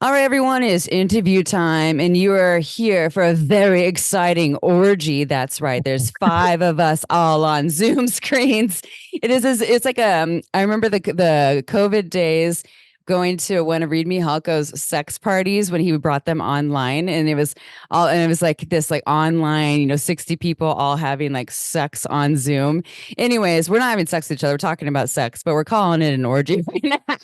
All right, everyone, it's interview time, and you are here for a very exciting orgy. That's right. There's five of us all on Zoom screens. It's like I remember the COVID days going to one of Read Me Halko's sex parties when he brought them online, and it was like this like online, 60 people all having like sex on Zoom. Anyways, we're not having sex with each other. We're talking about sex, but we're calling it an orgy right now.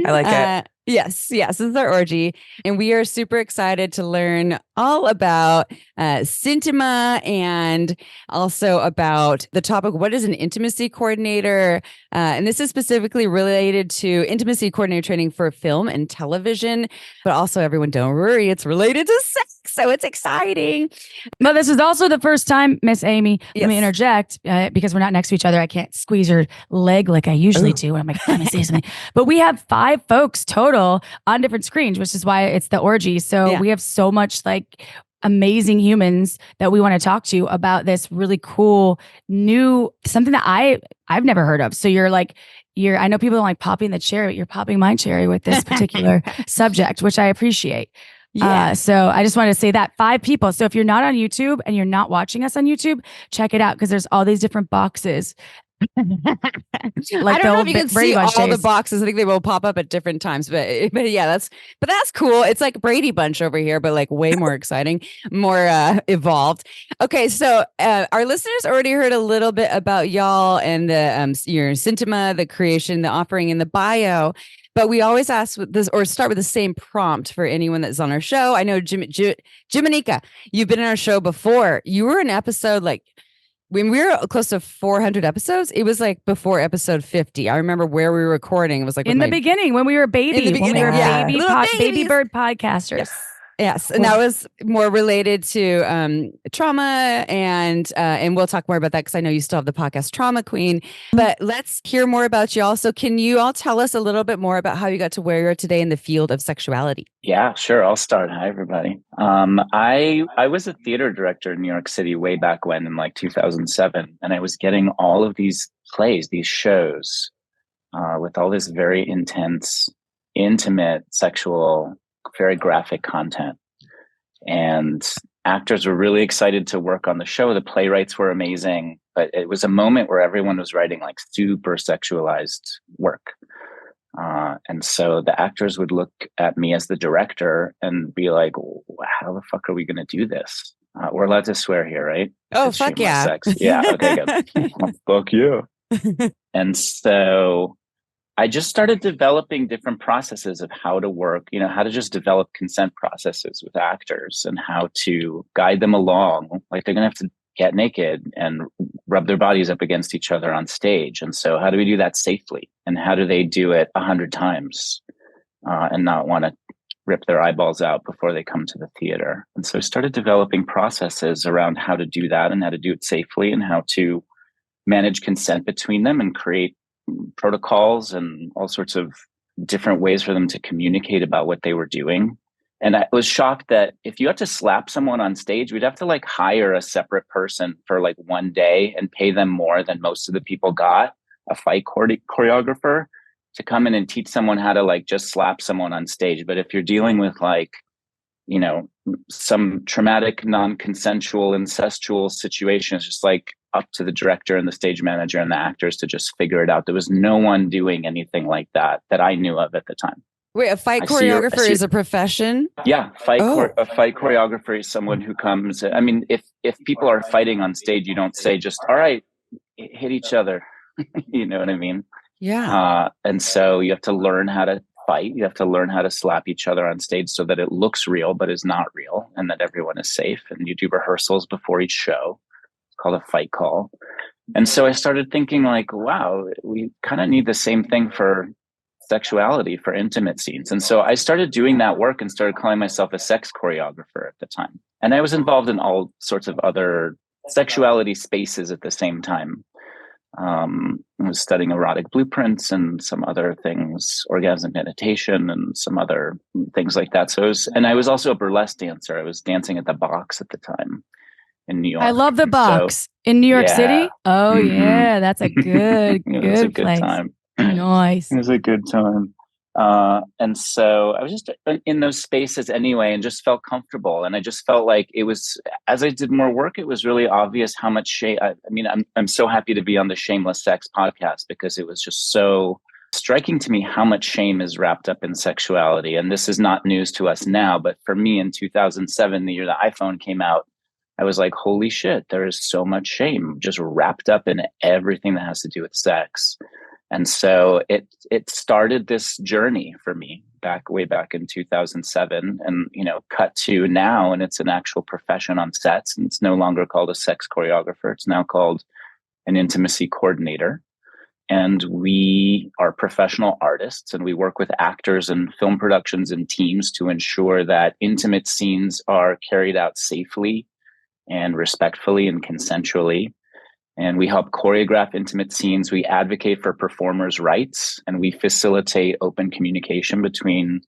I like it. Yes, this is our orgy, and we are super excited to learn all about CINTIMA and also about the topic: what is an intimacy coordinator? And this is specifically related to intimacy coordinator training for film and television, but also everyone, don't worry, it's related to sex, so it's exciting. But this is also the first time, Miss Amy, let me Yes. interject because we're not next to each other. I can't squeeze your leg like I usually do when I'm like, let me say something. But we have five folks total on different screens, which is why it's the orgy. So Yeah. we have so much like amazing humans that we want to talk to about this really cool new something that I've never heard of. So I know people don't like popping the cherry, but you're popping my cherry with this particular subject, which I appreciate. Yeah. So I just wanted to say that five people. So if you're not on YouTube and you're not watching us on YouTube, check it out because there's all these different boxes. I don't know if you can see all the boxes. I think they will pop up at different times, but yeah, that's cool. It's like Brady Bunch over here, but like way more exciting, more evolved. Okay, so our listeners already heard a little bit about y'all and the your CINTIMA, the creation, the offering in the bio. But we always ask this or start with the same prompt for anyone that's on our show. I know Jimanekia, you've been in our show before. You were in episode like when we were close to 400 episodes. It was like before episode 50. I remember where we were recording. It was like in the beginning when we were baby bird podcasters. Yes, and that was more related to trauma, and we'll talk more about that because I know you still have the podcast Trauma Queen. But let's hear more about you all. So, can you all tell us a little bit more about how you got to where you are today in the field of sexuality? Yeah, sure. I'll start. Hi, everybody. I was a theater director in New York City way back when in like 2007, and I was getting all of these plays, these shows, with all this very intense, intimate, sexual, very graphic content. And actors were really excited to work on the show. The playwrights were amazing, but it was a moment where everyone was writing like super sexualized work. And so the actors would look at me as the director and be like, how the fuck are we going to do this? We're allowed to swear here, right? Oh, fuck yeah. Sex. Yeah. Okay, good. Fuck you. And so I just started developing different processes of how to work, how to just develop consent processes with actors and how to guide them along. Like they're going to have to get naked and rub their bodies up against each other on stage. And so how do we do that safely? And how do they do it 100 times and not want to rip their eyeballs out before they come to the theater? And so I started developing processes around how to do that and how to do it safely and how to manage consent between them and create protocols and all sorts of different ways for them to communicate about what they were doing. And I was shocked that if you had to slap someone on stage, we'd have to like hire a separate person for like one day and pay them more than most of the people got, a fight choreographer, to come in and teach someone how to like just slap someone on stage. But if you're dealing with like, some traumatic, non-consensual, incestual situations, just like up to the director and the stage manager and the actors to just figure it out. There was no one doing anything like that I knew of at the time. Wait, a fight choreographer is a profession? Yeah, a fight choreographer is someone who comes. I mean, if people are fighting on stage, you don't say just, all right, hit each other. You know what I mean? Yeah. And so you have to learn how to fight. You have to learn how to slap each other on stage so that it looks real, but is not real, and that everyone is safe. And you do rehearsals before each show. It's called a fight call. And so I started thinking like, wow, we kind of need the same thing for sexuality, for intimate scenes. And so I started doing that work and started calling myself a sex choreographer at the time. And I was involved in all sorts of other sexuality spaces at the same time. I was studying erotic blueprints and some other things, orgasm meditation and some other things like that. So I was also a burlesque dancer. I was dancing at the Box at the time in New York. I love the Box in New York City. Oh yeah, that's a good, it was a good place. time. Nice. It was a good time. And so I was just in those spaces anyway, and just felt comfortable. And I just felt like it was, as I did more work, it was really obvious how much shame. I mean, I'm so happy to be on the Shameless Sex podcast, because it was just so striking to me how much shame is wrapped up in sexuality. And this is not news to us now, but for me in 2007, the year the iPhone came out, I was like, holy shit, there is so much shame just wrapped up in everything that has to do with sex. And so it started this journey for me way back in 2007, and cut to now, and it's an actual profession on sets, and it's no longer called a sex choreographer. It's now called an intimacy coordinator. And we are professional artists, and we work with actors and film productions and teams to ensure that intimate scenes are carried out safely and respectfully and consensually. And we help choreograph intimate scenes. We advocate for performers' rights, and we facilitate open communication between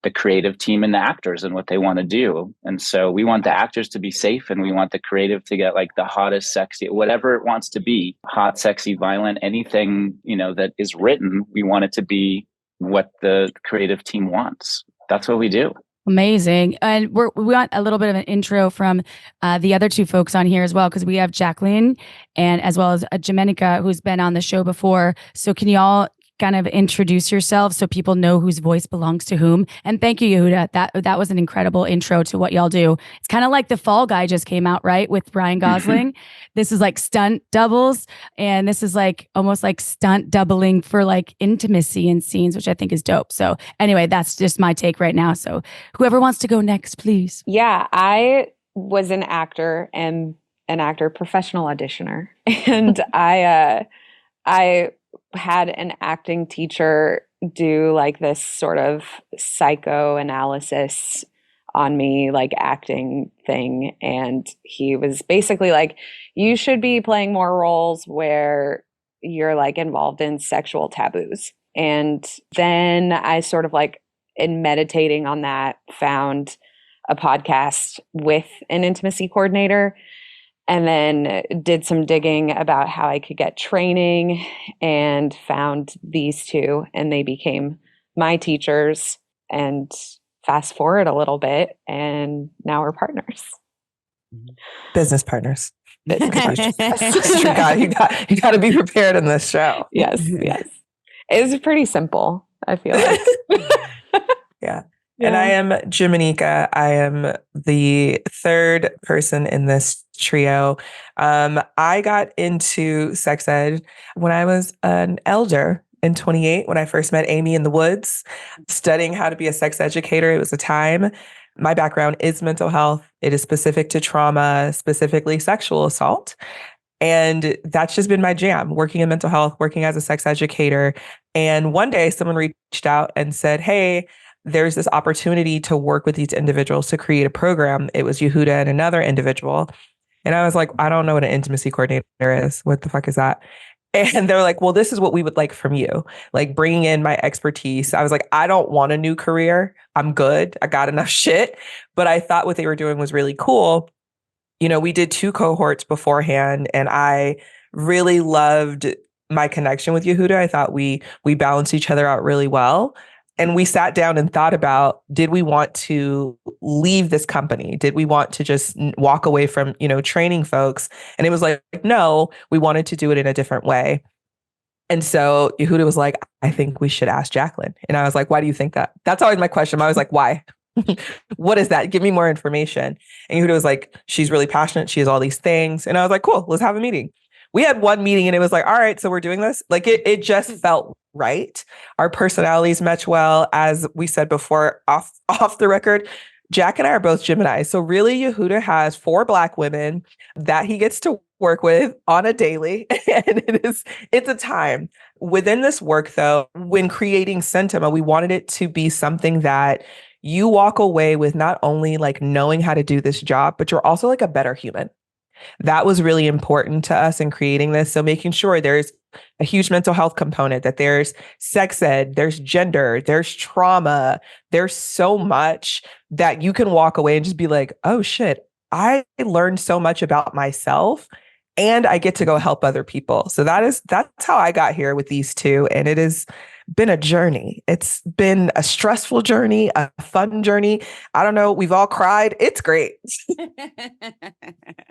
the creative team and the actors and what they want to do. And so we want the actors to be safe, and we want the creative to get like the hottest, sexy, whatever it wants to be, hot, sexy, violent, anything, that is written. We want it to be what the creative team wants. That's what we do. Amazing. And we want a little bit of an intro from the other two folks on here as well, because we have Jacqueline and as well as Jimanekia, who's been on the show before. So can you all kind of introduce yourselves so people know whose voice belongs to whom? And thank you, Yehuda. That was an incredible intro to what y'all do. It's kind of like The Fall Guy just came out, right? With Ryan Gosling. This is like stunt doubles. And this is like almost like stunt doubling for like intimacy in scenes, which I think is dope. So anyway, that's just my take right now. So whoever wants to go next, please. Yeah, I was an actor and an actor professional auditioner. And I had an acting teacher do like this sort of psychoanalysis on me, like acting thing. And he was basically like, you should be playing more roles where you're like involved in sexual taboos. And then I sort of like, in meditating on that, found a podcast with an intimacy coordinator, and then did some digging about how I could get training, and found these two, and they became my teachers. And fast forward a little bit, and now we're partners. Business partners. Business Sister God, you got to be prepared in this show. Yes. It's pretty simple, I feel like. Yeah. And I am Jimanekia. I am the third person in this trio. I got into sex ed when I was an elder in 28, when I first met Amy in the woods, studying how to be a sex educator. It was a time. My background is mental health. It is specific to trauma, specifically sexual assault. And that's just been my jam, working in mental health, working as a sex educator. And one day someone reached out and said, hey, there's this opportunity to work with these individuals to create a program. It was Yehuda and another individual. And I was like, I don't know what an intimacy coordinator is. What the fuck is that? And they're like, well, this is what we would like from you. Like bringing in my expertise. I was like, I don't want a new career. I'm good. I got enough shit. But I thought what they were doing was really cool. We did 2 cohorts beforehand, and I really loved my connection with Yehuda. I thought we balanced each other out really well. And we sat down and thought about, did we want to leave this company? Did we want to just walk away from, training folks? And it was like, no, we wanted to do it in a different way. And so Yehuda was like, I think we should ask Jacqueline. And I was like, why do you think that? That's always my question. I was like, why? What is that? Give me more information. And Yehuda was like, she's really passionate. She has all these things. And I was like, cool, let's have a meeting. We had one meeting and it was like, all right, so we're doing this. Like it just felt right. Our personalities match well. As we said before, off the record, Jack and I are both Gemini. So really Yehuda has 4 Black women that he gets to work with on a daily. And it's a time. Within this work though, when creating CINTIMA, we wanted it to be something that you walk away with not only like knowing how to do this job, but you're also like a better human. That was really important to us in creating this. So making sure there's a huge mental health component, that there's sex ed, there's gender, there's trauma, there's so much that you can walk away and just be like, oh shit, I learned so much about myself and I get to go help other people. So that's how I got here with these two. And it has been a journey. It's been a stressful journey, a fun journey. I don't know. We've all cried. It's great.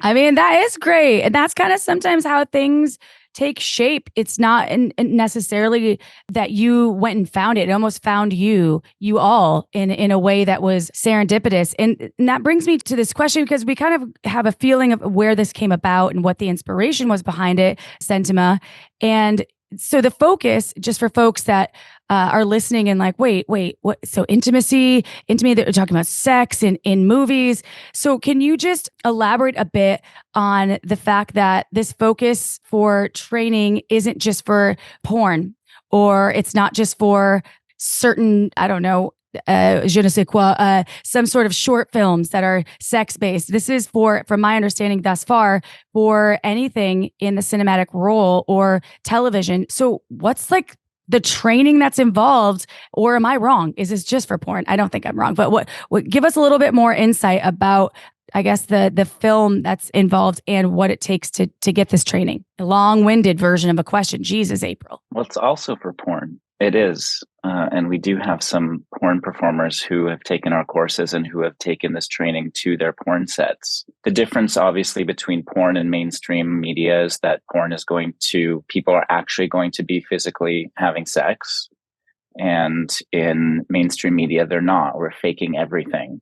I mean, that is great. And that's kind of sometimes how things take shape. It's not necessarily that you went and found it. It almost found you all in a way that was serendipitous. And that brings me to this question, because we kind of have a feeling of where this came about and what the inspiration was behind it, CINTIMA. And so the focus, just for folks that are listening and like, wait, what? So intimacy, that we're talking about sex in movies. So can you just elaborate a bit on the fact that this focus for training isn't just for porn, or it's not just for certain, I don't know, je ne sais quoi, some sort of short films that are sex-based. This is from my understanding thus far, for anything in the cinematic role or television. So what's like the training that's involved, or am I wrong? Is this just for porn? I don't think I'm wrong, but what give us a little bit more insight about, I guess, the film that's involved and what it takes to get this training. A long-winded version of a question. Jesus, April. Well, it's also for porn. It is. And we do have some porn performers who have taken our courses and who have taken this training to their porn sets. The difference, obviously, between porn and mainstream media is that porn is people are actually going to be physically having sex. And in mainstream media, they're not. We're faking everything.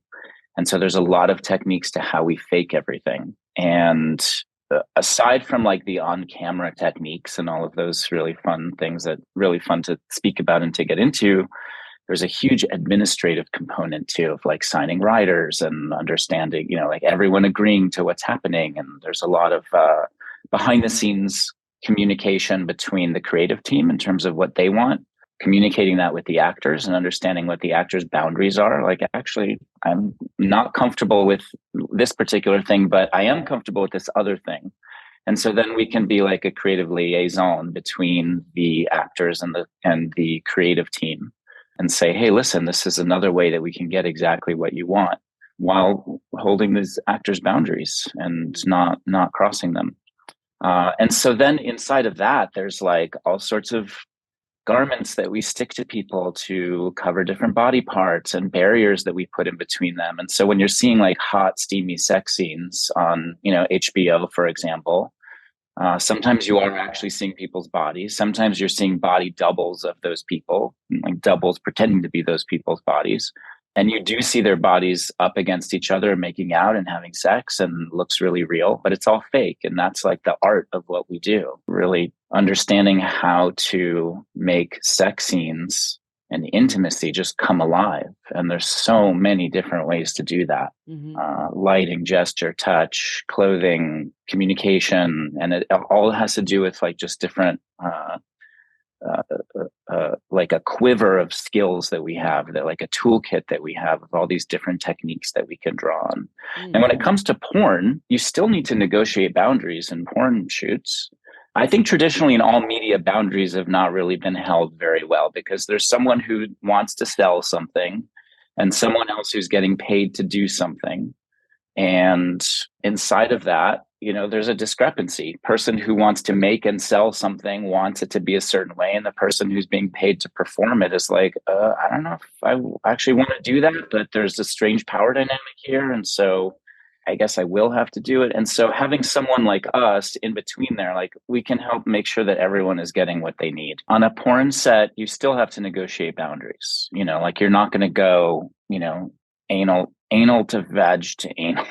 And so there's a lot of techniques to how we fake everything. And aside from like the on-camera techniques and all of those really fun things that really fun to speak about and to get into, there's a huge administrative component too, of like signing writers and understanding, like everyone agreeing to what's happening. And there's a lot of behind the scenes communication between the creative team in terms of what they want, communicating that with the actors and understanding what the actors' boundaries are. Like, actually, I'm not comfortable with this particular thing, but I am comfortable with this other thing. And so then we can be like a creative liaison between the actors and the creative team and say, hey, listen, this is another way that we can get exactly what you want while holding these actors' boundaries and not crossing them. And so then inside of that, there's like all sorts of garments that we stick to people to cover different body parts and barriers that we put in between them. And so when you're seeing like hot, steamy sex scenes on, HBO, for example, sometimes you are actually seeing people's bodies. Sometimes you're seeing body doubles of those people, like doubles pretending to be those people's bodies. And you do see their bodies up against each other, making out and having sex, and looks really real, but it's all fake. And that's like the art of what we do, really understanding how to make sex scenes and intimacy just come alive. And there's so many different ways to do that. Mm-hmm. Lighting, gesture, touch, clothing, communication. And it all has to do with like just different like a quiver of skills that we have, that like a toolkit that we have of all these different techniques that we can draw on. And when it comes to porn, you still need to negotiate boundaries in porn shoots. I think traditionally in all media, boundaries have not really been held very well, because there's someone who wants to sell something and someone else who's getting paid to do something. And inside of that, there's a discrepancy. Person who wants to make and sell something wants it to be a certain way. And the person who's being paid to perform it is like, I don't know if I actually want to do that, but there's a strange power dynamic here. And so I guess I will have to do it. And so having someone like us in between there, like, we can help make sure that everyone is getting what they need. On a porn set, you still have to negotiate boundaries. Like, you're not going to go, anal to vag to anal.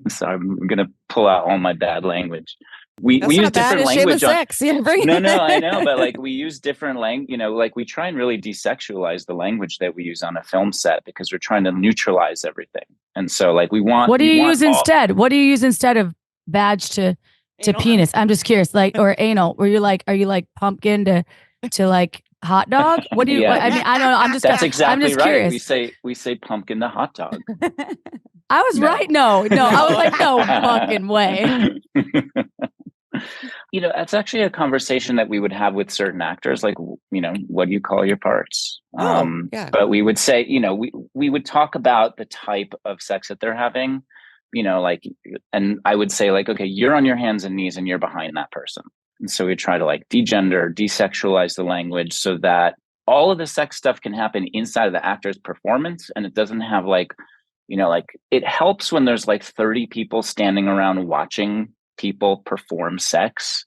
So I'm going to pull out all my bad language. We use different language on sex. Yeah, no, I know, but like, we use different language. Like, we try and really desexualize the language that we use on a film set, because we're trying to neutralize everything. And so, like, we want. What do you use instead? What do you use instead of vag to penis? I'm just curious, like, or anal. Were you like, are you like pumpkin to like hot dog? What do you? Yeah. I mean, I don't know. I'm just. That's exactly right. Curious. We say pumpkin to hot dog. I was right. No, I was like, no fucking way. That's actually a conversation that we would have with certain actors. Like, what do you call your parts? Yeah. But we would say, we would talk about the type of sex that they're having, like, and I would say, like, okay, you're on your hands and knees and you're behind that person. And so we try to like degender, desexualize the language so that all of the sex stuff can happen inside of the actor's performance, and it doesn't have like, like it helps when there's like 30 people standing around watching people perform sex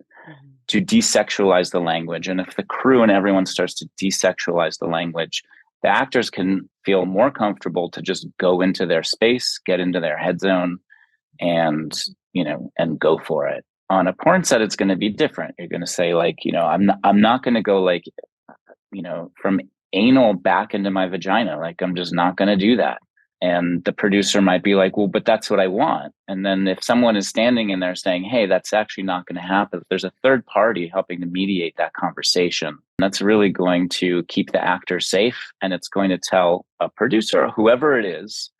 to desexualize the language. And if the crew and everyone starts to desexualize the language, the actors can feel more comfortable to just go into their space, get into their head zone, and and go for it. On a porn set, it's going to be different. You're going to say like, I'm not going to go like, from anal back into my vagina. Like, I'm just not going to do that. And the producer might be like, well, but that's what I want. And then if someone is standing in there saying, hey, that's actually not going to happen, there's a third party helping to mediate that conversation. That's really going to keep the actor safe. And it's going to tell a producer, whoever it is,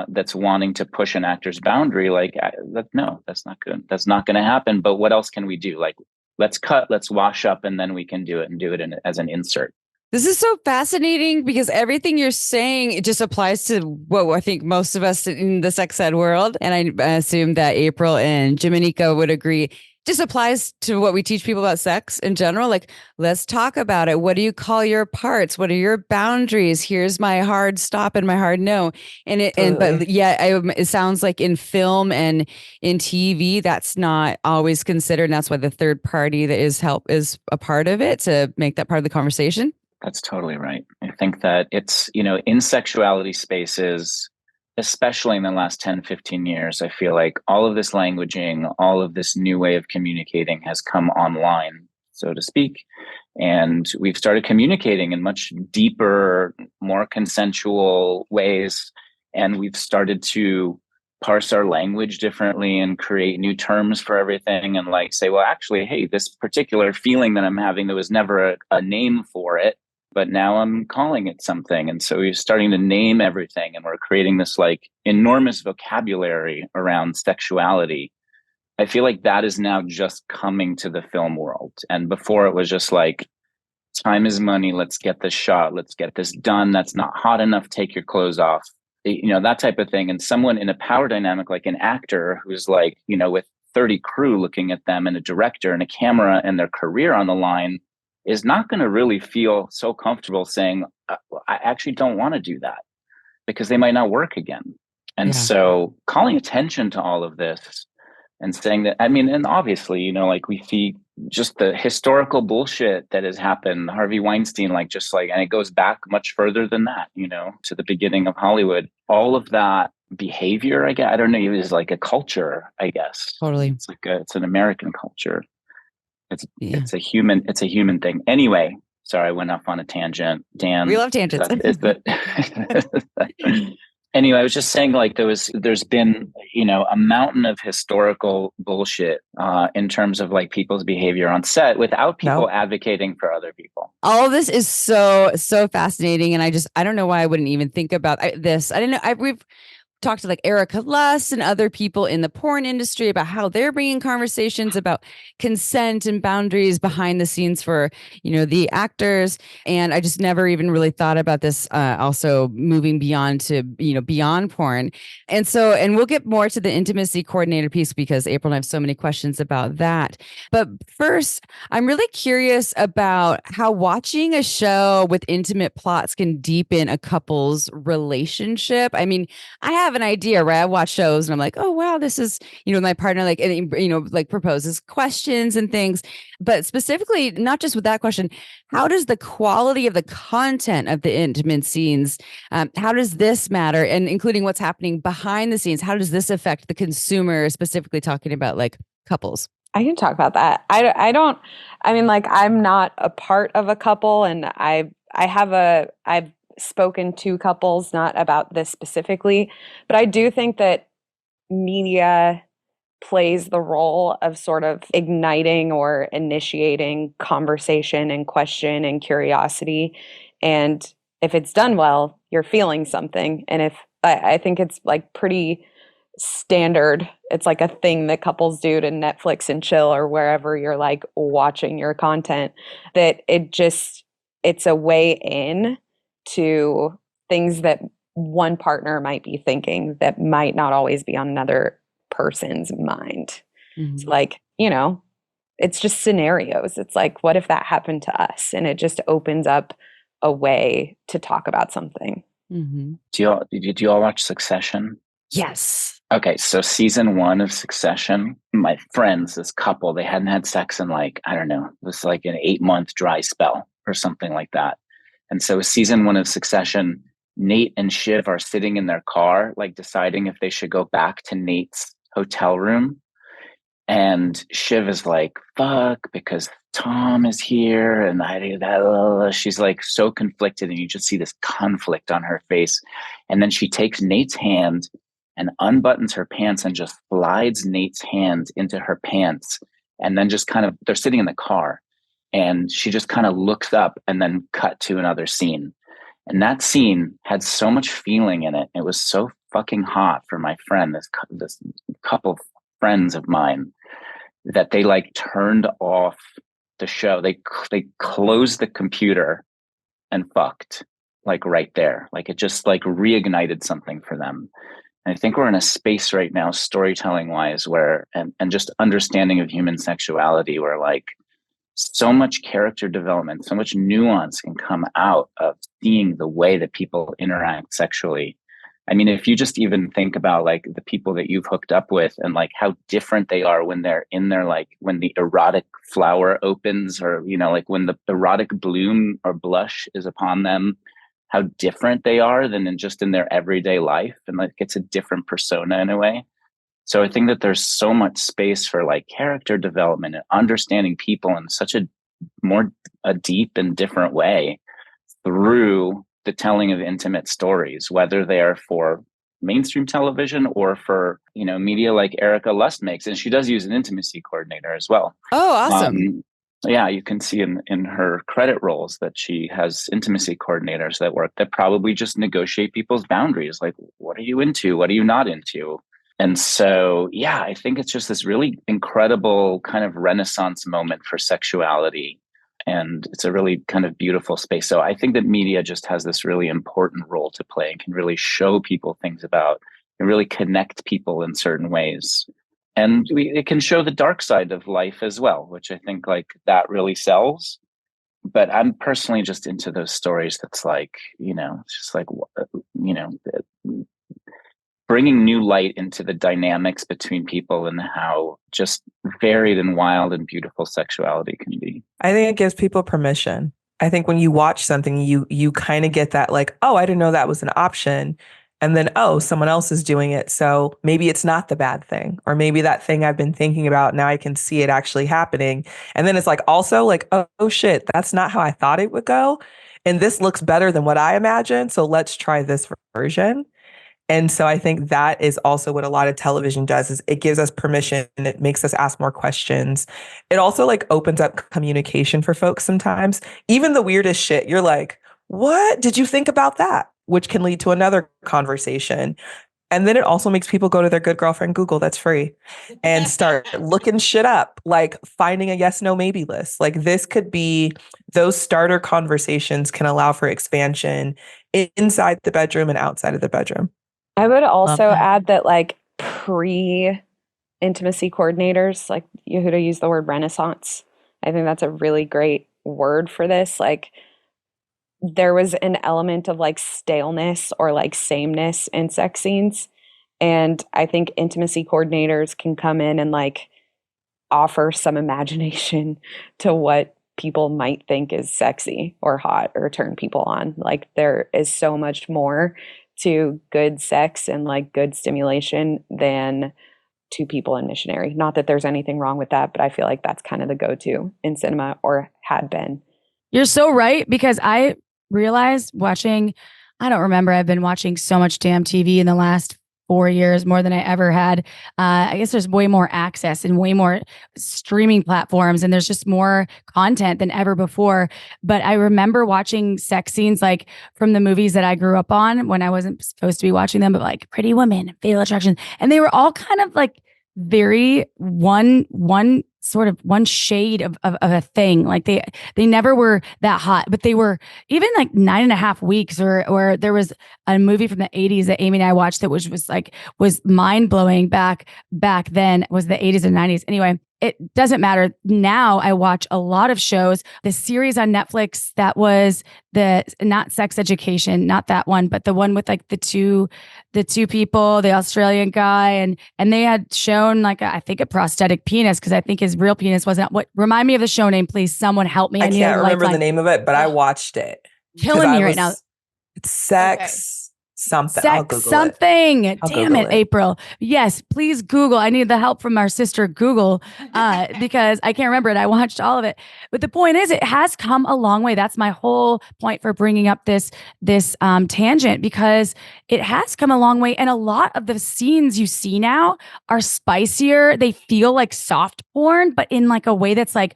that's wanting to push an actor's boundary, like, no, that's not good. That's not going to happen. But what else can we do? Like, let's cut, let's wash up, and then we can do it and do it as an insert. This is so fascinating because everything you're saying, it just applies to what I think most of us in the sex ed world. And I assume that April and Jimanekia would agree. Just applies to what we teach people about sex in general. Like, let's talk about it. What do you call your parts? What are your boundaries? Here's my hard stop and my hard no. And it sounds like in film and in TV, that's not always considered. And that's why the third party that is a part of it to make that part of the conversation. That's totally right. I think that it's, in sexuality spaces, especially in the last 10, 15 years, I feel like all of this languaging, all of this new way of communicating has come online, so to speak. And we've started communicating in much deeper, more consensual ways. And we've started to parse our language differently and create new terms for everything. And like say, well, actually, hey, this particular feeling that I'm having, there was never a name for it, but now I'm calling it something. And so we're starting to name everything, and we're creating this like enormous vocabulary around sexuality. I feel like that is now just coming to the film world. And before it was just like, time is money. Let's get this shot. Let's get this done. That's not hot enough. Take your clothes off. That type of thing. And someone in a power dynamic, like an actor who's like, with 30 crew looking at them and a director and a camera and their career on the line, is not going to really feel so comfortable saying, I actually don't want to do that, because they might not work again. And so calling attention to all of this and saying that, and obviously, like we see just the historical bullshit that has happened, Harvey Weinstein, and it goes back much further than that, to the beginning of Hollywood. All of that behavior, I guess, I don't know, it is like a culture, I guess. Totally. It's like it's an American culture. It's a human thing. Anyway, sorry, I went off on a tangent. Dan, we love tangents. Anyway, I was just saying, like, there's been, a mountain of historical bullshit in terms of like people's behavior on set without people advocating for other people. All of this is so fascinating, and I don't know why I wouldn't even think about this. I didn't know. We've talked to like Erica Luss and other people in the porn industry about how they're bringing conversations about consent and boundaries behind the scenes for, the actors. And I just never even really thought about this also moving beyond to, beyond porn. And we'll get more to the intimacy coordinator piece because April and I have so many questions about that. But first, I'm really curious about how watching a show with intimate plots can deepen a couple's relationship. I mean, I have an idea, right? I watch shows and I'm like, oh, wow, this is, my partner, like, like proposes questions and things. But specifically, not just with that question, how does the quality of the content of the intimate scenes, how does this matter? And including what's happening behind the scenes, how does this affect the consumer, specifically talking about like couples? I can talk about that. I'm not a part of a couple, and I've spoken to couples, not about this specifically, but I do think that media plays the role of sort of igniting or initiating conversation and question and curiosity. And if it's done well, you're feeling something. And if I think it's like pretty standard, it's like a thing that couples do to Netflix and chill or wherever you're like watching your content, that it's a way in to things that one partner might be thinking that might not always be on another person's mind. Mm-hmm. It's like, it's just scenarios. It's like, what if that happened to us? And it just opens up a way to talk about something. Mm-hmm. Do you all watch Succession? Yes. Okay, so season 1 of Succession, my friends, this couple, they hadn't had sex in like, I don't know, it was like an 8-month dry spell or something like that. And so season 1 of Succession, Nate and Shiv are sitting in their car, like deciding if they should go back to Nate's hotel room. And Shiv is like, fuck, because Tom is here. And she's like so conflicted. And you just see this conflict on her face. And then she takes Nate's hand and unbuttons her pants and just slides Nate's hand into her pants. And then just kind of, they're sitting in the car. And she just kind of looks up and then cut to another scene. And that scene had so much feeling in it. It was so fucking hot for my friend, this couple of friends of mine, that they like turned off the show. They closed the computer and fucked, like right there. Like it just like reignited something for them. And I think we're in a space right now, storytelling wise, where and just understanding of human sexuality, where like so much character development, so much nuance can come out of seeing the way that people interact sexually. I mean, if you just even think about like the people that you've hooked up with and like how different they are when they're in there, like when the erotic flower opens, or, you know, like when the erotic bloom or blush is upon them, how different they are than in their everyday life. And like it's a different persona in a way. So I think that there's so much space for like character development and understanding people in such a deep and different way through the telling of intimate stories, whether they are for mainstream television or for, you know, media like Erica Lust makes. And she does use an intimacy coordinator as well. Oh, awesome. Yeah, you can see in her credit rolls that she has intimacy coordinators that work, that probably just negotiate people's boundaries. Like, what are you into? What are you not into? And so, yeah, I think it's just this really incredible kind of renaissance moment for sexuality. And it's a really kind of beautiful space. So I think that media just has this really important role to play and can really show people things about and really connect people in certain ways. And it can show the dark side of life as well, which I think like that really sells. But I'm personally just into those stories that's like, you know, it's just like, you know, bringing new light into the dynamics between people and how just varied and wild and beautiful sexuality can be. I think it gives people permission. I think when you watch something, you kind of get that like, oh, I didn't know that was an option. And then, oh, someone else is doing it. So maybe it's not the bad thing. Or maybe that thing I've been thinking about, now I can see it actually happening. And then it's like also like, oh shit, that's not how I thought it would go. And this looks better than what I imagined. So let's try this version. And so I think that is also what a lot of television does, is it gives us permission and it makes us ask more questions. It also like opens up communication for folks sometimes. Even the weirdest shit, you're like, what did you think about that? Which can lead to another conversation. And then it also makes people go to their Good Girlfriend Google that's free and start looking shit up, like finding a yes, no, maybe list. Like this could be, those starter conversations can allow for expansion inside the bedroom and outside of the bedroom. I would also add that like pre-intimacy coordinators, like Yehuda used the word renaissance. I think that's a really great word for this. Like there was an element of like staleness or like sameness in sex scenes. And I think intimacy coordinators can come in and like offer some imagination to what people might think is sexy or hot or turn people on. Like there is so much more to good sex and like good stimulation than two people in missionary. Not that there's anything wrong with that, but I feel like that's kind of the go-to in cinema, or had been. You're so right, because I realized watching, I don't remember, I've been watching so much damn TV in the last 4 years, more than I ever had. I guess there's way more access and way more streaming platforms, and there's just more content than ever before. But I remember watching sex scenes like from the movies that I grew up on when I wasn't supposed to be watching them, but like Pretty Woman, Fatal Attraction, and they were all kind of like very one shade of a thing. Like they never were that hot, but they were even like 9.5 weeks, or there was a movie from the 80s that Amy and I watched that was mind blowing back then. It was the 80s and 90s. Anyway, it doesn't matter. Now I watch a lot of shows. The series on Netflix that was not Sex Education, not that one, but the one with like the two people, the Australian guy, and they had shown like I think a prosthetic penis, because I think his real penis wasn't. What, remind me of the show name, please. Someone help me. I can't remember the name of it, but I watched it. Killing me right now. It's Sex something. I'll Sex Google something. it. Damn it, April. Yes, please Google. I need the help from our sister Google because I can't remember it. I watched all of it. But the point is, it has come a long way. That's my whole point for bringing up this tangent, because it has come a long way. And a lot of the scenes you see now are spicier. They feel like soft porn, but in like a way that's like,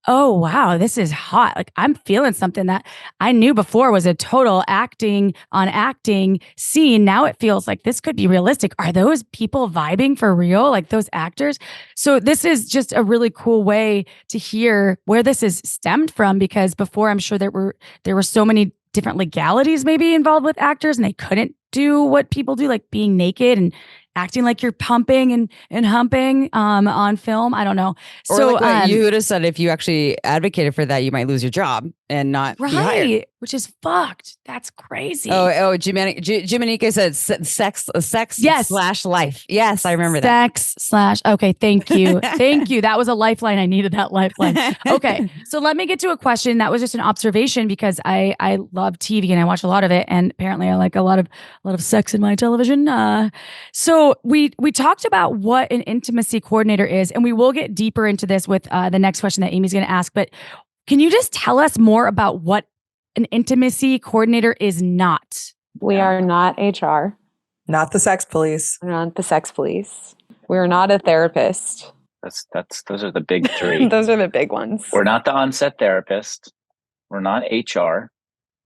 oh, wow, this is hot. Like I'm feeling something that I knew before was a total acting on acting scene. Now it feels like this could be realistic. Are those people vibing for real? Like those actors? So this is just a really cool way to hear where this is stemmed from, because before I'm sure there were so many different legalities maybe involved with actors, and they couldn't do what people do, like being naked and acting like you're pumping and humping on film. I don't know. Or so like what you would have said, if you actually advocated for that, you might lose your job and not be hired. Which is fucked. That's crazy. Oh, Jimanekia said sex yes. / life. Yes, I remember that. Sex / okay, thank you. Thank you. That was a lifeline. I needed that lifeline. Okay, so let me get to a question. That was just an observation, because I love TV and I watch a lot of it, and apparently I like a lot of sex in my television. So we talked about what an intimacy coordinator is, and we will get deeper into this with the next question that Amy's going to ask. But can you just tell us more about what an intimacy coordinator is not? We are not HR. Not the sex police. We're not the sex police. We're not a therapist. Those are the big three. Those are the big ones. We're not the on-set therapist. We're not HR,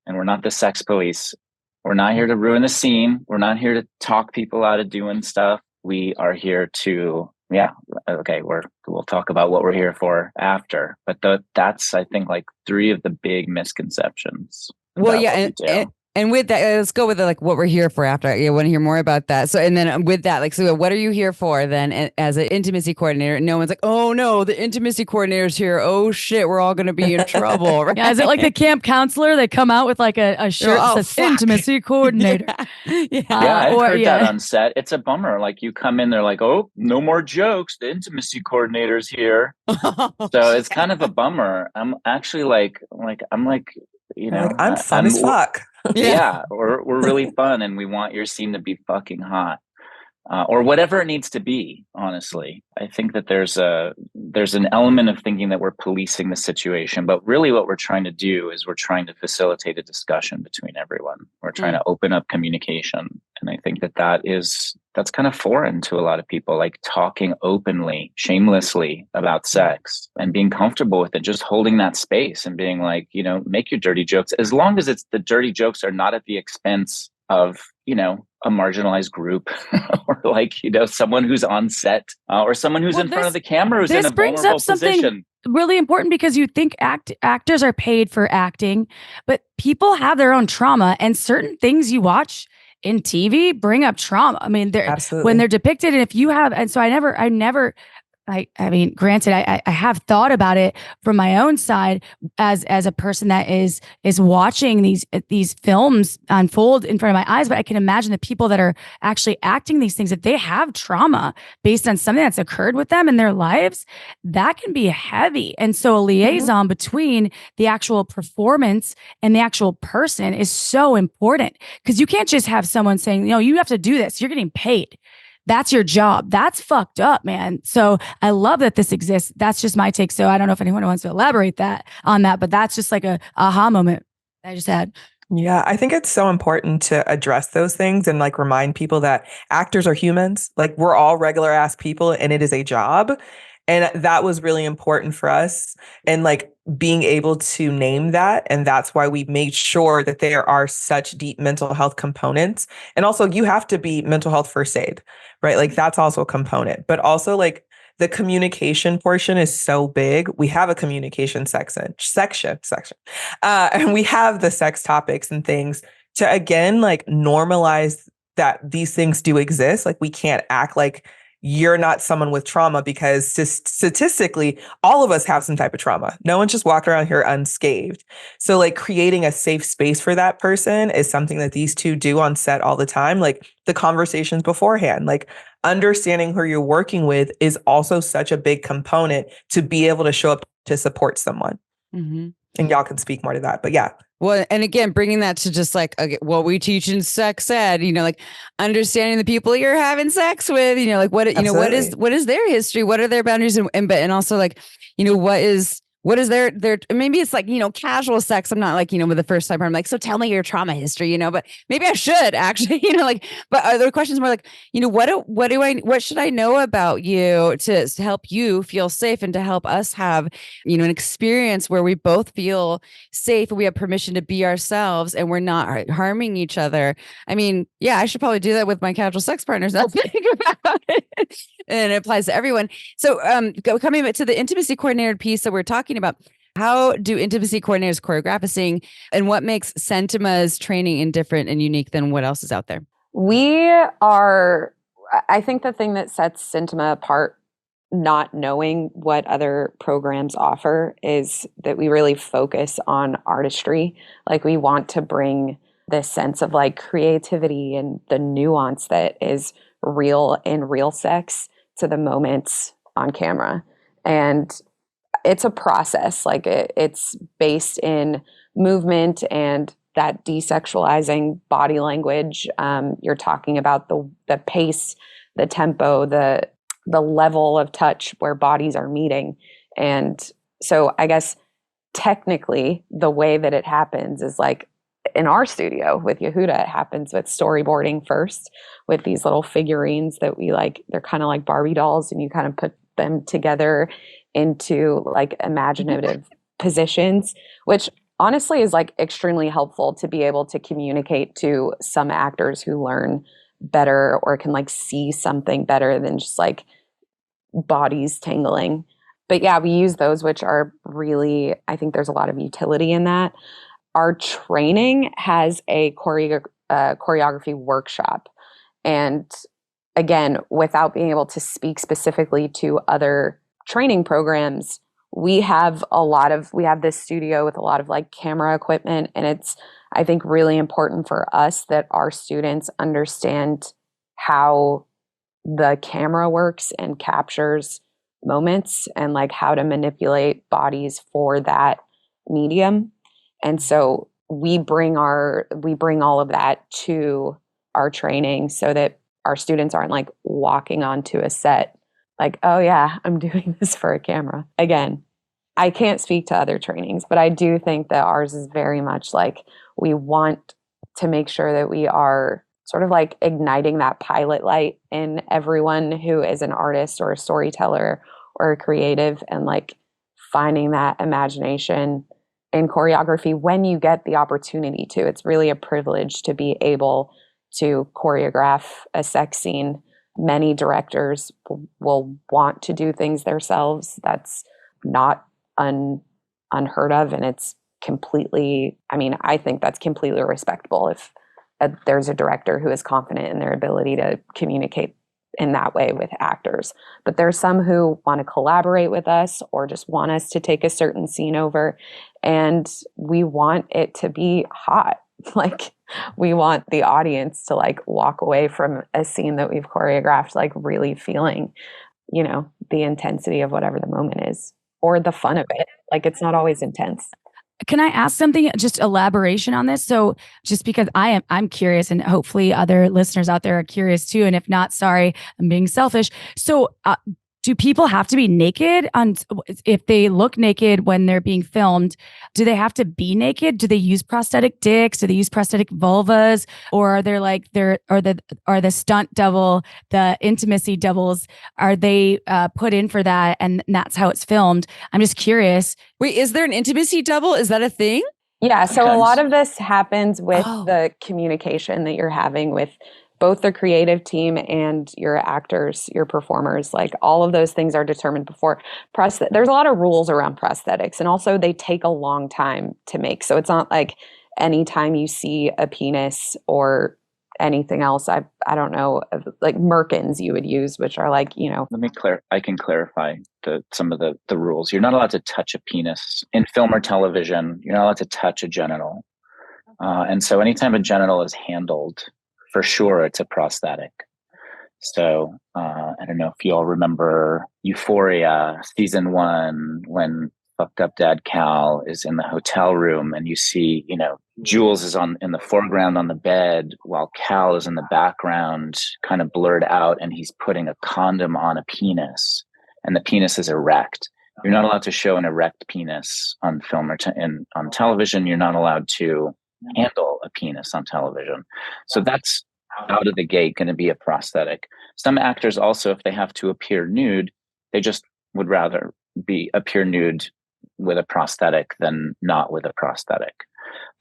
and we're not the sex police. We're not here to ruin the scene. We're not here to talk people out of doing stuff. We are here to, we'll talk about what we're here for after. But that's, I think, like three of the big misconceptions. Well, yeah, and with that, let's go with what we're here for after. I want to hear more about that. So, and then with that, so what are you here for then as an intimacy coordinator? No one's like, oh no, the intimacy coordinator's here. Oh shit, we're all going to be in trouble. Right? Yeah, is it like the camp counselor? They come out with like a shirt that says intimacy coordinator. I've heard that on set. It's a bummer. Like you come in, they're like, oh, no more jokes. The intimacy coordinator's here. So it's kind of a bummer. I'm actually I'm fun as fuck. Yeah, we're really fun, and we want your scene to be fucking hot, or whatever it needs to be. Honestly, I think that there's an element of thinking that we're policing the situation, but really what we're trying to do is we're trying to facilitate a discussion between everyone. We're trying to open up communication, and I think that's kind of foreign to a lot of people, like talking openly, shamelessly about sex and being comfortable with it, just holding that space and being like, make your dirty jokes, as long as the dirty jokes are not at the expense of, a marginalized group or someone who's on set or someone who's in front of the camera who's in a vulnerable position. Really important, because you think actors are paid for acting, but people have their own trauma, and certain things you watch in TV bring up trauma. I mean, when they're depicted, and if you have, and so I mean, granted, I have thought about it from my own side as a person that is watching these films unfold in front of my eyes. But I can imagine the people that are actually acting these things, if they have trauma based on something that's occurred with them in their lives, that can be heavy. And so a liaison between the actual performance and the actual person is so important, because you can't just have someone saying, you have to do this. You're getting paid. That's your job. That's fucked up, man. So I love that this exists. That's just my take. So I don't know if anyone wants to elaborate on that, but that's just like a aha moment I just had. Yeah, I think it's so important to address those things and remind people that actors are humans. Like we're all regular ass people, and it is a job. And that was really important for us, and being able to name that. And that's why we made sure that there are such deep mental health components. And also you have to be mental health first aid, right? That's also a component, but also the communication portion is so big. We have a communication section, and we have the sex topics and things to, again, normalize that these things do exist. We can't act like you're not someone with trauma, because statistically, all of us have some type of trauma. No one's just walking around here unscathed. So like creating a safe space for that person is something that these two do on set all the time. Like the conversations beforehand, like understanding who you're working with is also such a big component to be able to show up to support someone. Mm-hmm. And y'all can speak more to that. But yeah. Well, and again, bringing that to just like what we teach in sex ed, like understanding the people you're having sex with, like Absolutely. what is their history? What are their boundaries? And also like, what is their maybe it's like, casual sex. I'm not like, with the first time I'm like, so tell me your trauma history, but maybe I should actually, but are there questions more like, what should I know about you to help you feel safe and to help us have, an experience where we both feel safe and we have permission to be ourselves and we're not harming each other. I mean, yeah, I should probably do that with my casual sex partners. That's think about it. And it applies to everyone. So coming to the intimacy coordinator piece that we're talking about, how do intimacy coordinators choreograph a scene, and what makes CINTIMA's training different and unique than what else is out there? I think the thing that sets CINTIMA apart, not knowing what other programs offer, is that we really focus on artistry. Like we want to bring this sense of like creativity and the nuance that is real in real sex to the moments on camera. And it's a process. Like it's based in movement and that desexualizing body language. You're talking about the pace, the tempo, the level of touch where bodies are meeting. And so I guess technically the way that it happens is like in our studio with Yehuda, it happens with storyboarding first, with these little figurines that we like. They're kind of like Barbie dolls, and you kind of put them together into like imaginative positions, which honestly is like extremely helpful to be able to communicate to some actors who learn better or can like see something better than just like bodies tangling. But yeah, we use those, which are really, I think there's a lot of utility in that. Our training has a choreography workshop. And again, without being able to speak specifically to other training programs, we have this studio with a lot of like camera equipment. And it's, I think, really important for us that our students understand how the camera works and captures moments and like how to manipulate bodies for that medium. And so we bring all of that to our training so that our students aren't like walking onto a set like, oh yeah, I'm doing this for a camera. Again, I can't speak to other trainings, but I do think that ours is very much like we want to make sure that we are sort of like igniting that pilot light in everyone who is an artist or a storyteller or a creative, and like finding that imagination in choreography when you get the opportunity to. It's really a privilege to be able to choreograph a sex scene. Many directors will want to do things themselves. That's not unheard of, and it's completely, I think that's completely respectable if there's a director who is confident in their ability to communicate in that way with actors. But there's some who want to collaborate with us or just want us to take a certain scene over, and we want it to be hot. Like we want the audience to like walk away from a scene that we've choreographed like really feeling, the intensity of whatever the moment is, or the fun of it. Like it's not always intense. Can I ask something, just elaboration on this? So just because I'm curious, and hopefully other listeners out there are curious too. And if not, sorry, I'm being selfish. So do people have to be naked if they look naked when they're being filmed? Do they have to be naked? Do they use prosthetic dicks? Do they use prosthetic vulvas? Or are there like the stunt double, the intimacy doubles? Are they put in for that, and that's how it's filmed? I'm just curious. Wait, is there an intimacy double? Is that a thing? Yeah. So a lot of this happens with the communication that you're having with both the creative team and your actors, your performers. Like all of those things are determined before. There's a lot of rules around prosthetics, and also they take a long time to make. So it's not like anytime you see a penis or anything else. I don't know, like merkins you would use, which are like, I can clarify some of the rules. You're not allowed to touch a penis in film or television. You're not allowed to touch a genital. And so anytime a genital is handled, for sure, it's a prosthetic. So I don't know if you all remember Euphoria season 1, when fucked up dad Cal is in the hotel room and you see, Jules is in the foreground on the bed while Cal is in the background, kind of blurred out, and he's putting a condom on a penis and the penis is erect. You're not allowed to show an erect penis on film or on television. You're not allowed to handle a penis on television. So that's out of the gate going to be a prosthetic. Some actors also, if they have to appear nude, they just would rather appear nude with a prosthetic than not with a prosthetic.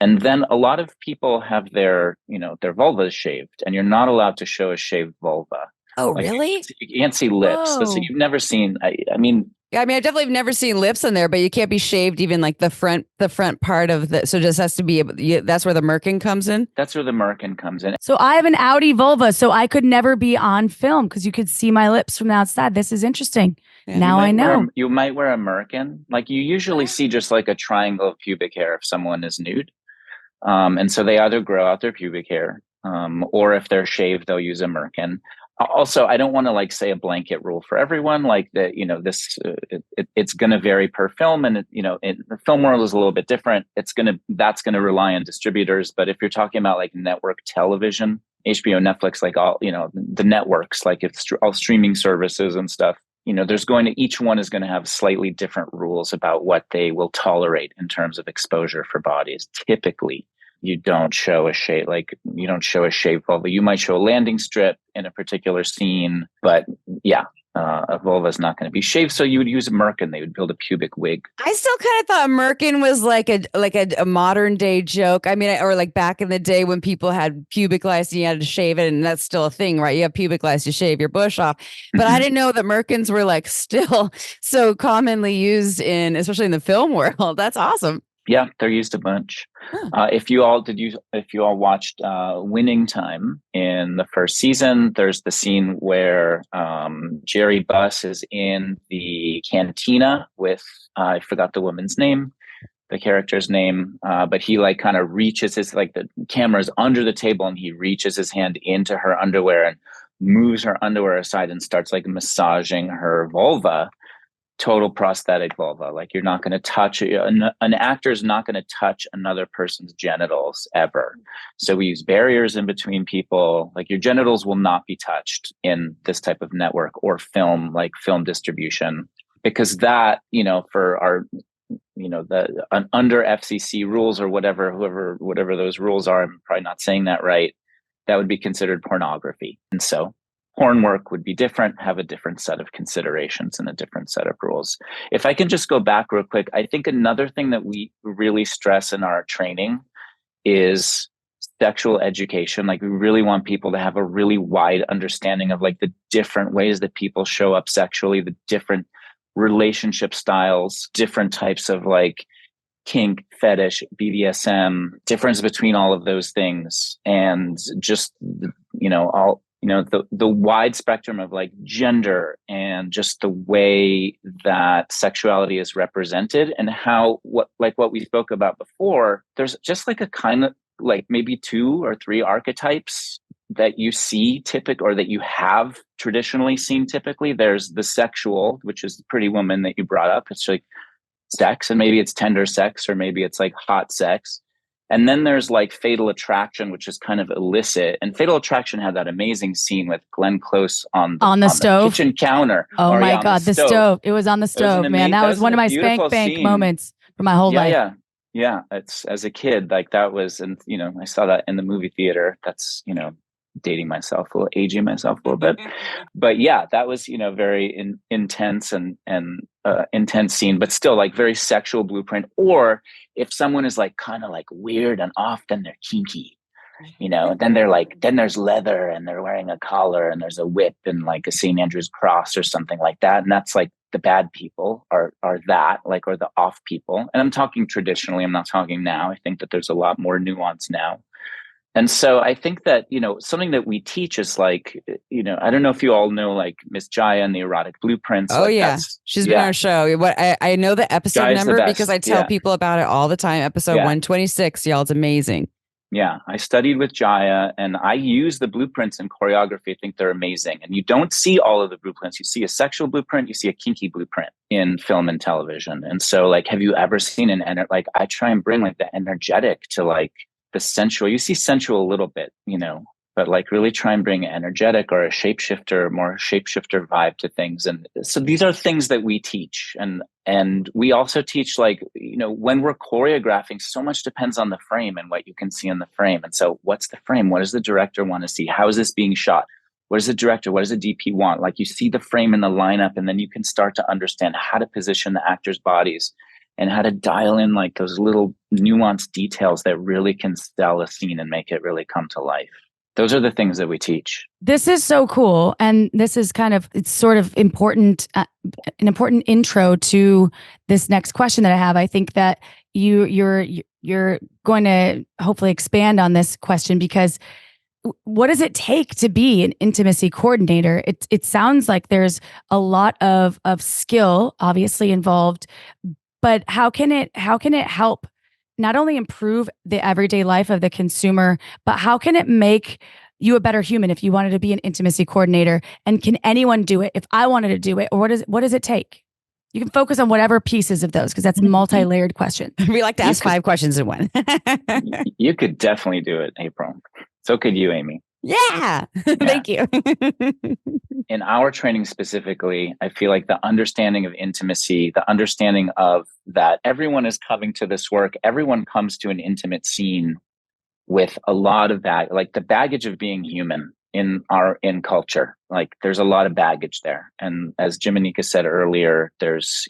And then a lot of people have their vulvas shaved, and you're not allowed to show a shaved vulva. Oh, really? You can't see lips. So you've never seen, I mean, I definitely have never seen lips in there, but you can't be shaved even like the front part of the. So it just has to be. That's where the merkin comes in. That's where the merkin comes in. So I have an outie vulva, so I could never be on film because you could see my lips from the outside. This is interesting. Yeah. Now I know. You might wear a merkin. Like you usually see just like a triangle of pubic hair if someone is nude, and so they either grow out their pubic hair, or if they're shaved, they'll use a merkin. Also, I don't want to like say a blanket rule for everyone, like that, this, it's going to vary per film. And, the film world is a little bit different. That's going to rely on distributors. But if you're talking about like network television, HBO, Netflix, like all, the networks, like it's all streaming services and stuff, each one is going to have slightly different rules about what they will tolerate in terms of exposure for bodies. Typically, you don't show a shaved vulva. You might show a landing strip in a particular scene, but a vulva is not going to be shaved. So you would use a merkin. They would build a pubic wig. I still kind of thought merkin was like a modern day joke. Or like back in the day when people had pubic lice and you had to shave it, and that's still a thing, right? You have pubic lice, you shave your bush off. But I didn't know that merkins were like still so commonly used especially in the film world. That's awesome. Yeah, they're used a bunch. If you all watched Winning Time in the first season, there's the scene where Jerry Buss is in the cantina with I forgot the woman's name, the character's name, but he like kind of reaches the camera's under the table and he reaches his hand into her underwear and moves her underwear aside and starts like massaging her vulva. Total prosthetic vulva. Like you're not going to touch an actor is not going to touch another person's genitals ever. So we use barriers in between people. Like your genitals will not be touched in this type of network or film, like film distribution, because that, for our, under FCC rules or whatever those rules are, I'm probably not saying that right. That would be considered pornography. And so porn work would be different, have a different set of considerations and a different set of rules. If I can just go back real quick, I think another thing that we really stress in our training is sexual education. Like we really want people to have a really wide understanding of like the different ways that people show up sexually, the different relationship styles, different types of like kink, fetish, BDSM, difference between all of those things, and just, the wide spectrum of like gender and just the way that sexuality is represented and what we spoke about before. There's just like a kind of like maybe 2 or 3 archetypes that you see or that you have traditionally seen typically. There's the sexual, which is the pretty woman that you brought up. It's like sex, and maybe it's tender sex, or maybe it's like hot sex. And then there's like Fatal Attraction, which is kind of illicit. And Fatal Attraction had that amazing scene with Glenn Close on the stove, kitchen counter. Oh my God, the stove. It was on the stove, man. That was one of my spank bank moments for my whole life. Yeah. It's as a kid, like that was, and I saw that in the movie theater. That's, aging myself a little bit. But yeah, that was, very intense and intense scene, but still like very sexual blueprint. Or if someone is like kind of like weird and off, then they're kinky, then they're like, then there's leather and they're wearing a collar and there's a whip and like a St. Andrew's cross or something like that. And that's like the bad people are that, like, or the off people. And I'm talking traditionally, I'm not talking now. I think that there's a lot more nuance now. And so I think that, something that we teach is like, I don't know if you all know like Miss Jaya and the erotic blueprints. Oh, like yeah. She's been on our show. What I know the episode Jaya's number because I tell Yeah. people about it all the time. Episode 126, y'all. It's amazing. Yeah, I studied with Jaya and I use the blueprints in choreography. I think they're amazing. And you don't see all of the blueprints. You see a sexual blueprint, you see a kinky blueprint in film and television. And so like, have you ever seen like I try and bring like the energetic to like the sensual. You see sensual a little bit, but like really try and bring energetic or a shapeshifter, more shapeshifter vibe to things. And so these are things that we teach. And we also teach like, when we're choreographing, so much depends on the frame and what you can see in the frame. And so what's the frame? What does the director want to see? How is this being shot? What does the director, what does the DP want? Like you see the frame in the lineup, and then you can start to understand how to position the actors' bodies and how to dial in like those little nuanced details that really can sell a scene and make it really come to life. Those are the things that we teach. This is so cool. And this is it's sort of important, an important intro to this next question that I have. I think that you're going to hopefully expand on this question, because what does it take to be an intimacy coordinator? It sounds like there's a lot of skill obviously involved, but how can it help not only improve the everyday life of the consumer, but how can it make you a better human if you wanted to be an intimacy coordinator? And can anyone do it if I wanted to do it? Or what does it take? You can focus on whatever pieces of those, because that's a multi-layered question. We like to ask 5 questions in one. You could definitely do it, April. So could you, Amy. Yeah. Thank you. In our training specifically, I feel like the understanding of intimacy, the understanding of that everyone is coming to this work, everyone comes to an intimate scene with a lot of like the baggage of being human in culture. Like there's a lot of baggage there. And as Jimanekia said earlier, there's,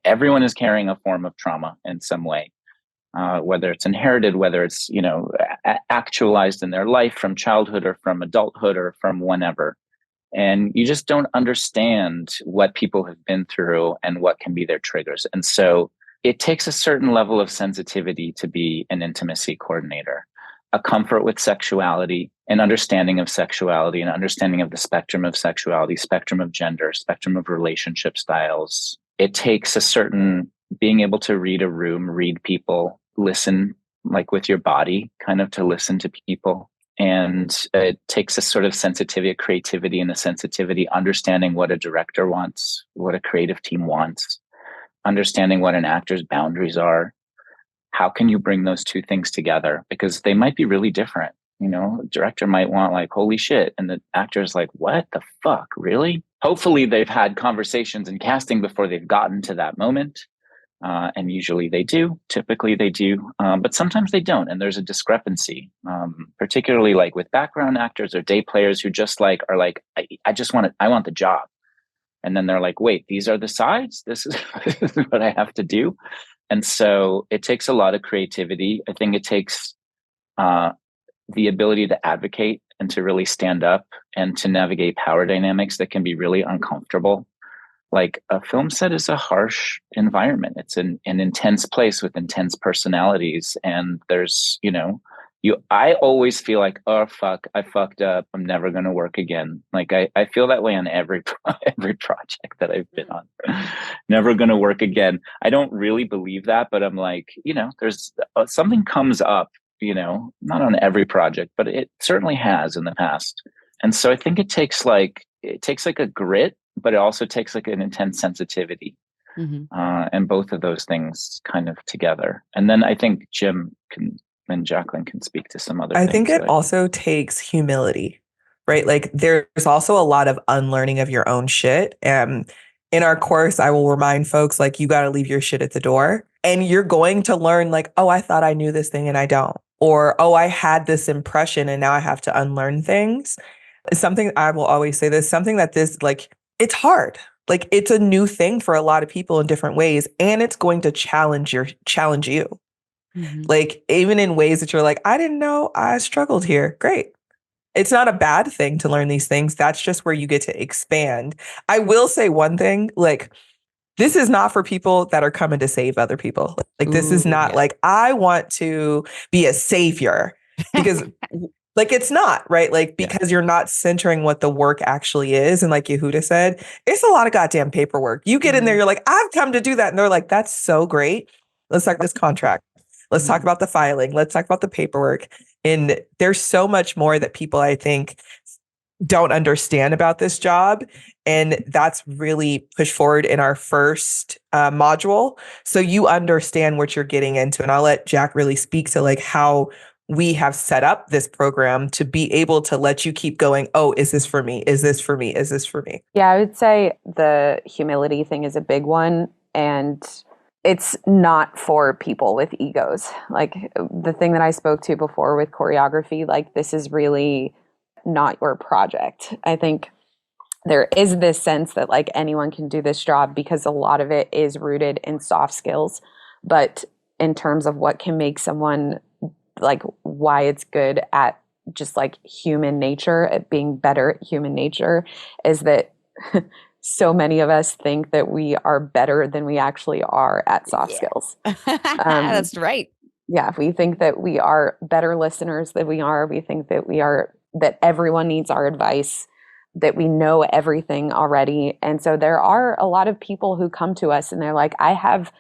everyone is carrying a form of trauma in some way. Whether it's inherited, whether it's, actualized in their life from childhood or from adulthood or from whenever. And you just don't understand what people have been through and what can be their triggers. And so it takes a certain level of sensitivity to be an intimacy coordinator, a comfort with sexuality, an understanding of sexuality, an understanding of the spectrum of sexuality, spectrum of gender, spectrum of relationship styles. It takes a certain being able to read a room, read people, listen, like with your body, kind of to listen to people. And it takes a sort of sensitivity, a creativity and a sensitivity, understanding what a director wants, what a creative team wants, understanding what an actor's boundaries are. How can you bring those two things together? Because they might be really different. A director might want like, holy shit. And the actor's like, what the fuck? Really? Hopefully they've had conversations in casting before they've gotten to that moment. And usually they do, typically they do, but sometimes they don't. And there's a discrepancy, particularly like with background actors or day players who just like, are like, I want the job. And then they're like, wait, these are the sides. This is what I have to do. And so it takes a lot of creativity. I think it takes the ability to advocate and to really stand up and to navigate power dynamics that can be really uncomfortable. Like a film set is a harsh environment. It's an intense place with intense personalities. And there's, I always feel like, oh, fuck, I fucked up. I'm never going to work again. Like I feel that way on every project that I've been on. Never going to work again. I don't really believe that, but I'm like, there's something comes up, not on every project, but it certainly has in the past. And so I think it takes like a grit, but it also takes like an intense sensitivity. Mm-hmm. And both of those things kind of together. And then I think Jim and Jacqueline can speak to some other things. I think it also takes humility, right? Like there's also a lot of unlearning of your own shit. In our course, I will remind folks, like, you got to leave your shit at the door. And you're going to learn like, oh, I thought I knew this thing and I don't. Or, oh, I had this impression and now I have to unlearn things. Something I will always say this, something that it's hard. Like it's a new thing for a lot of people in different ways. And it's going to challenge you. Mm-hmm. Like even in ways that you're like, I didn't know I struggled here. Great. It's not a bad thing to learn these things. That's just where you get to expand. I will say one thing, like, this is not for people that are coming to save other people. Like this is not like, I want to be a savior, because Like it's not, right? Like because you're not centering what the work actually is. And like Yehuda said, it's a lot of goddamn paperwork. You get in there, you're like, I've come to do that. And they're like, that's so great. Let's talk this contract. Let's talk about the filing. Let's talk about the paperwork. And there's so much more that people, I think, don't understand about this job. And that's really pushed forward in our first module. So you understand what you're getting into. And I'll let Jack really speak to like how we have set up this program to be able to let you keep going. Oh, is this for me? Is this for me? Is this for me? Yeah, I would say the humility thing is a big one. And it's not for people with egos. Like the thing that I spoke to before with choreography, like this is really not your project. I think there is this sense that like anyone can do this job because a lot of it is rooted in soft skills. But in terms of what can make someone like why it's good at just like human nature, at being better at human nature, is that so many of us think that we are better than we actually are at soft skills. That's right. Yeah, we think that we are better listeners than we are. We think that that everyone needs our advice, that we know everything already. And so there are a lot of people who come to us and they're like, I have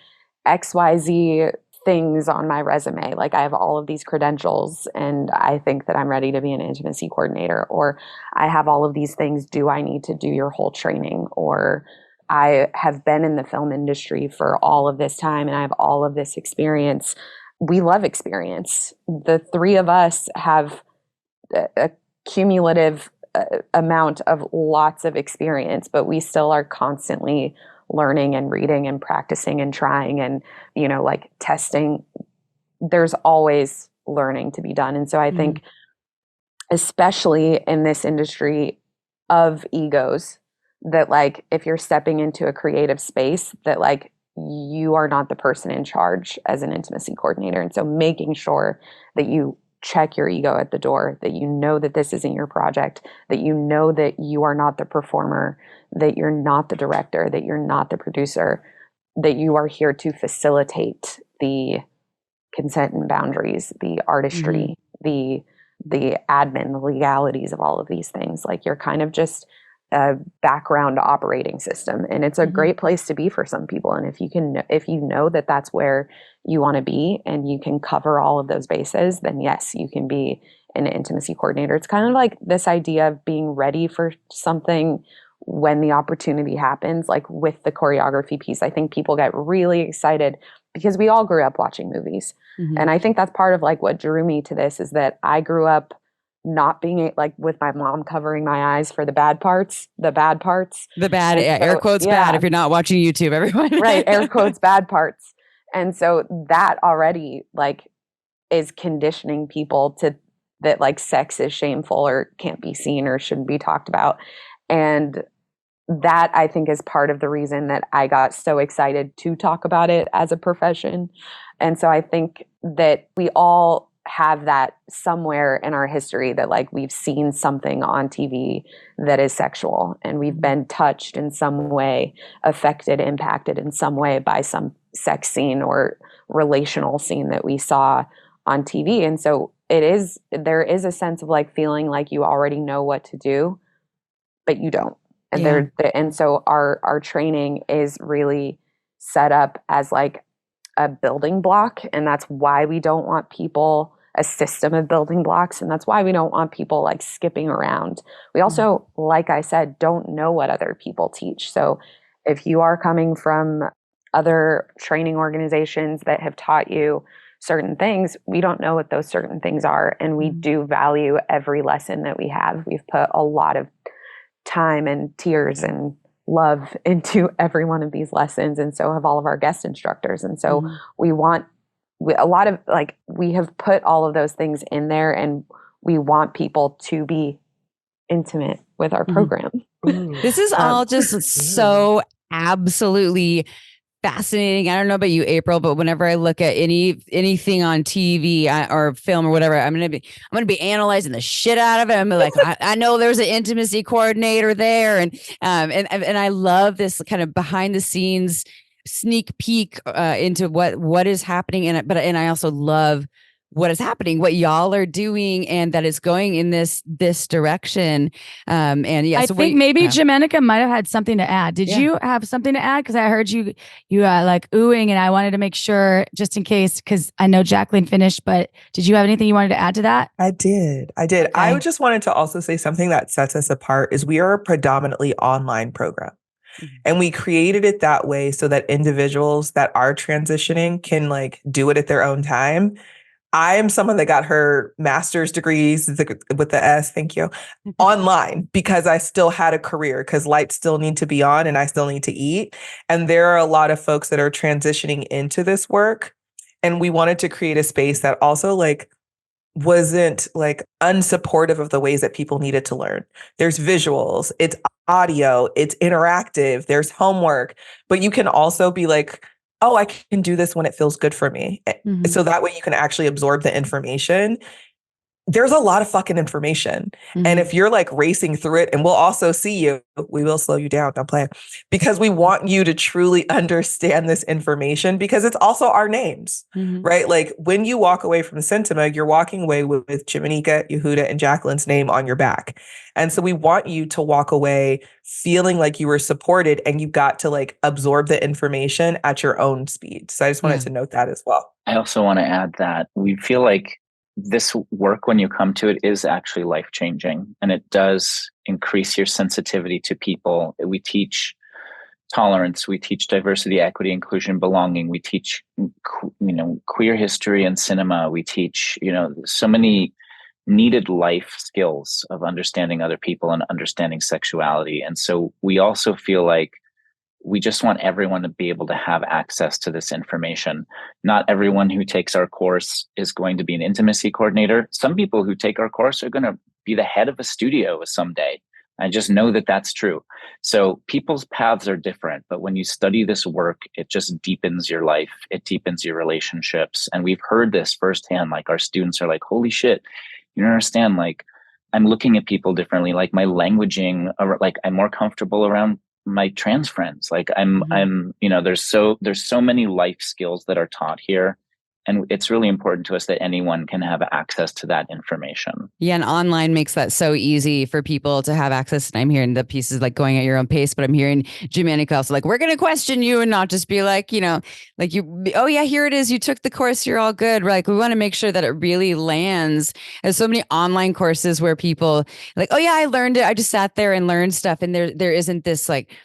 XYZ things on my resume. Like I have all of these credentials and I think that I'm ready to be an intimacy coordinator, or I have all of these things. Do I need to do your whole training? Or I have been in the film industry for all of this time and I have all of this experience. We love experience. The three of us have a cumulative amount of lots of experience, but we still are constantly learning and reading and practicing and trying and, you know, like testing. There's always learning to be done. And so I think, especially in this industry of egos, that like if you're stepping into a creative space, that like you are not the person in charge as an intimacy coordinator. And so making sure that you check your ego at the door, that you know that this isn't your project, that you know that you are not the performer, that you're not the director, that you're not the producer, that you are here to facilitate the consent and boundaries, the artistry, the admin, the legalities of all of these things. Like you're kind of just a background operating system, and it's a great place to be for some people. And if you know that that's where you want to be and you can cover all of those bases, then yes, you can be an intimacy coordinator. It's kind of like this idea of being ready for something when the opportunity happens. Like with the choreography piece, I think people get really excited because we all grew up watching movies. And I think that's part of like what drew me to this, is that I grew up not being like with my mom covering my eyes for the bad parts, air quotes bad if you're not watching YouTube, everyone. Right, air quotes bad parts. And so that already like is conditioning people to that like sex is shameful or can't be seen or shouldn't be talked about. And that I think is part of the reason that I got so excited to talk about it as a profession. And so I think that we all have that somewhere in our history, that like we've seen something on TV that is sexual and we've been touched in some way, affected, impacted in some way by some sex scene or relational scene that we saw on TV. And so there is a sense of like feeling like you already know what to do, but you don't. And and so our training is really set up as like a building block. And that's why we don't want people, a system of building blocks. And that's why we don't want people like skipping around. We also, like I said, don't know what other people teach. So if you are coming from other training organizations that have taught you certain things, we don't know what those certain things are. And we do value every lesson that we have. We've put a lot of time and tears and love into every one of these lessons, and so have all of our guest instructors. And so we have put all of those things in there, and we want people to be intimate with our program. This is all just so absolutely fascinating. I don't know about you, April, but whenever I look at anything on TV or film or whatever, I'm gonna be analyzing the shit out of it. I'm like, I know there's an intimacy coordinator there, and I love this kind of behind the scenes sneak peek into what is happening in it. And I also love what is happening, what y'all are doing, and that is going in this direction. And yeah, I think maybe Jimanekia might have had something to add. Did you have something to add? Because I heard you like oohing, and I wanted to make sure, just in case, because I know Jacqueline finished, but did you have anything you wanted to add to that? I did. Okay. I just wanted to also say something that sets us apart is we are a predominantly online program. And we created it that way so that individuals that are transitioning can like do it at their own time. I am someone that got her master's degrees with the S, thank you, online because I still had a career because lights still need to be on and I still need to eat. And there are a lot of folks that are transitioning into this work. And we wanted to create a space that also like wasn't like unsupportive of the ways that people needed to learn. There's visuals, it's audio, it's interactive, there's homework, but you can also be like, oh, I can do this when it feels good for me. Mm-hmm. So that way you can actually absorb the information. There's a lot of fucking information. Mm-hmm. And if you're like racing through it, and we'll also see you, we will slow you down, don't play, because we want you to truly understand this information because it's also our names, right? Like when you walk away from CINTIMA, you're walking away with Jimanekia, Yehuda, and Jacqueline's name on your back. And so we want you to walk away feeling like you were supported and you got to like absorb the information at your own speed. So I just wanted to note that as well. I also want to add that we feel like this work, when you come to it, is actually life-changing, and it does increase your sensitivity to people. We teach tolerance, we teach diversity, equity, inclusion, belonging. We teach, queer history and cinema. We teach, so many needed life skills of understanding other people and understanding sexuality. And so we also feel like we just want everyone to be able to have access to this information. Not everyone who takes our course is going to be an intimacy coordinator. Some people who take our course are going to be the head of a studio someday. I just know that that's true. So people's paths are different, but when you study this work, it just deepens your life. It deepens your relationships. And we've heard this firsthand. Like our students are like, holy shit, you don't understand. Like I'm looking at people differently. Like my languaging, like I'm more comfortable around my trans friends. Like I'm there's so many life skills that are taught here, and it's really important to us that anyone can have access to that information. Yeah, and online makes that so easy for people to have access. And I'm hearing the pieces like going at your own pace, but I'm hearing Jimanekia also like, we're going to question you and not just be like, like oh yeah, here it is. You took the course. You're all good. Like we want to make sure that it really lands. There's so many online courses where people like, oh yeah, I learned it. I just sat there and learned stuff. And there isn't this like,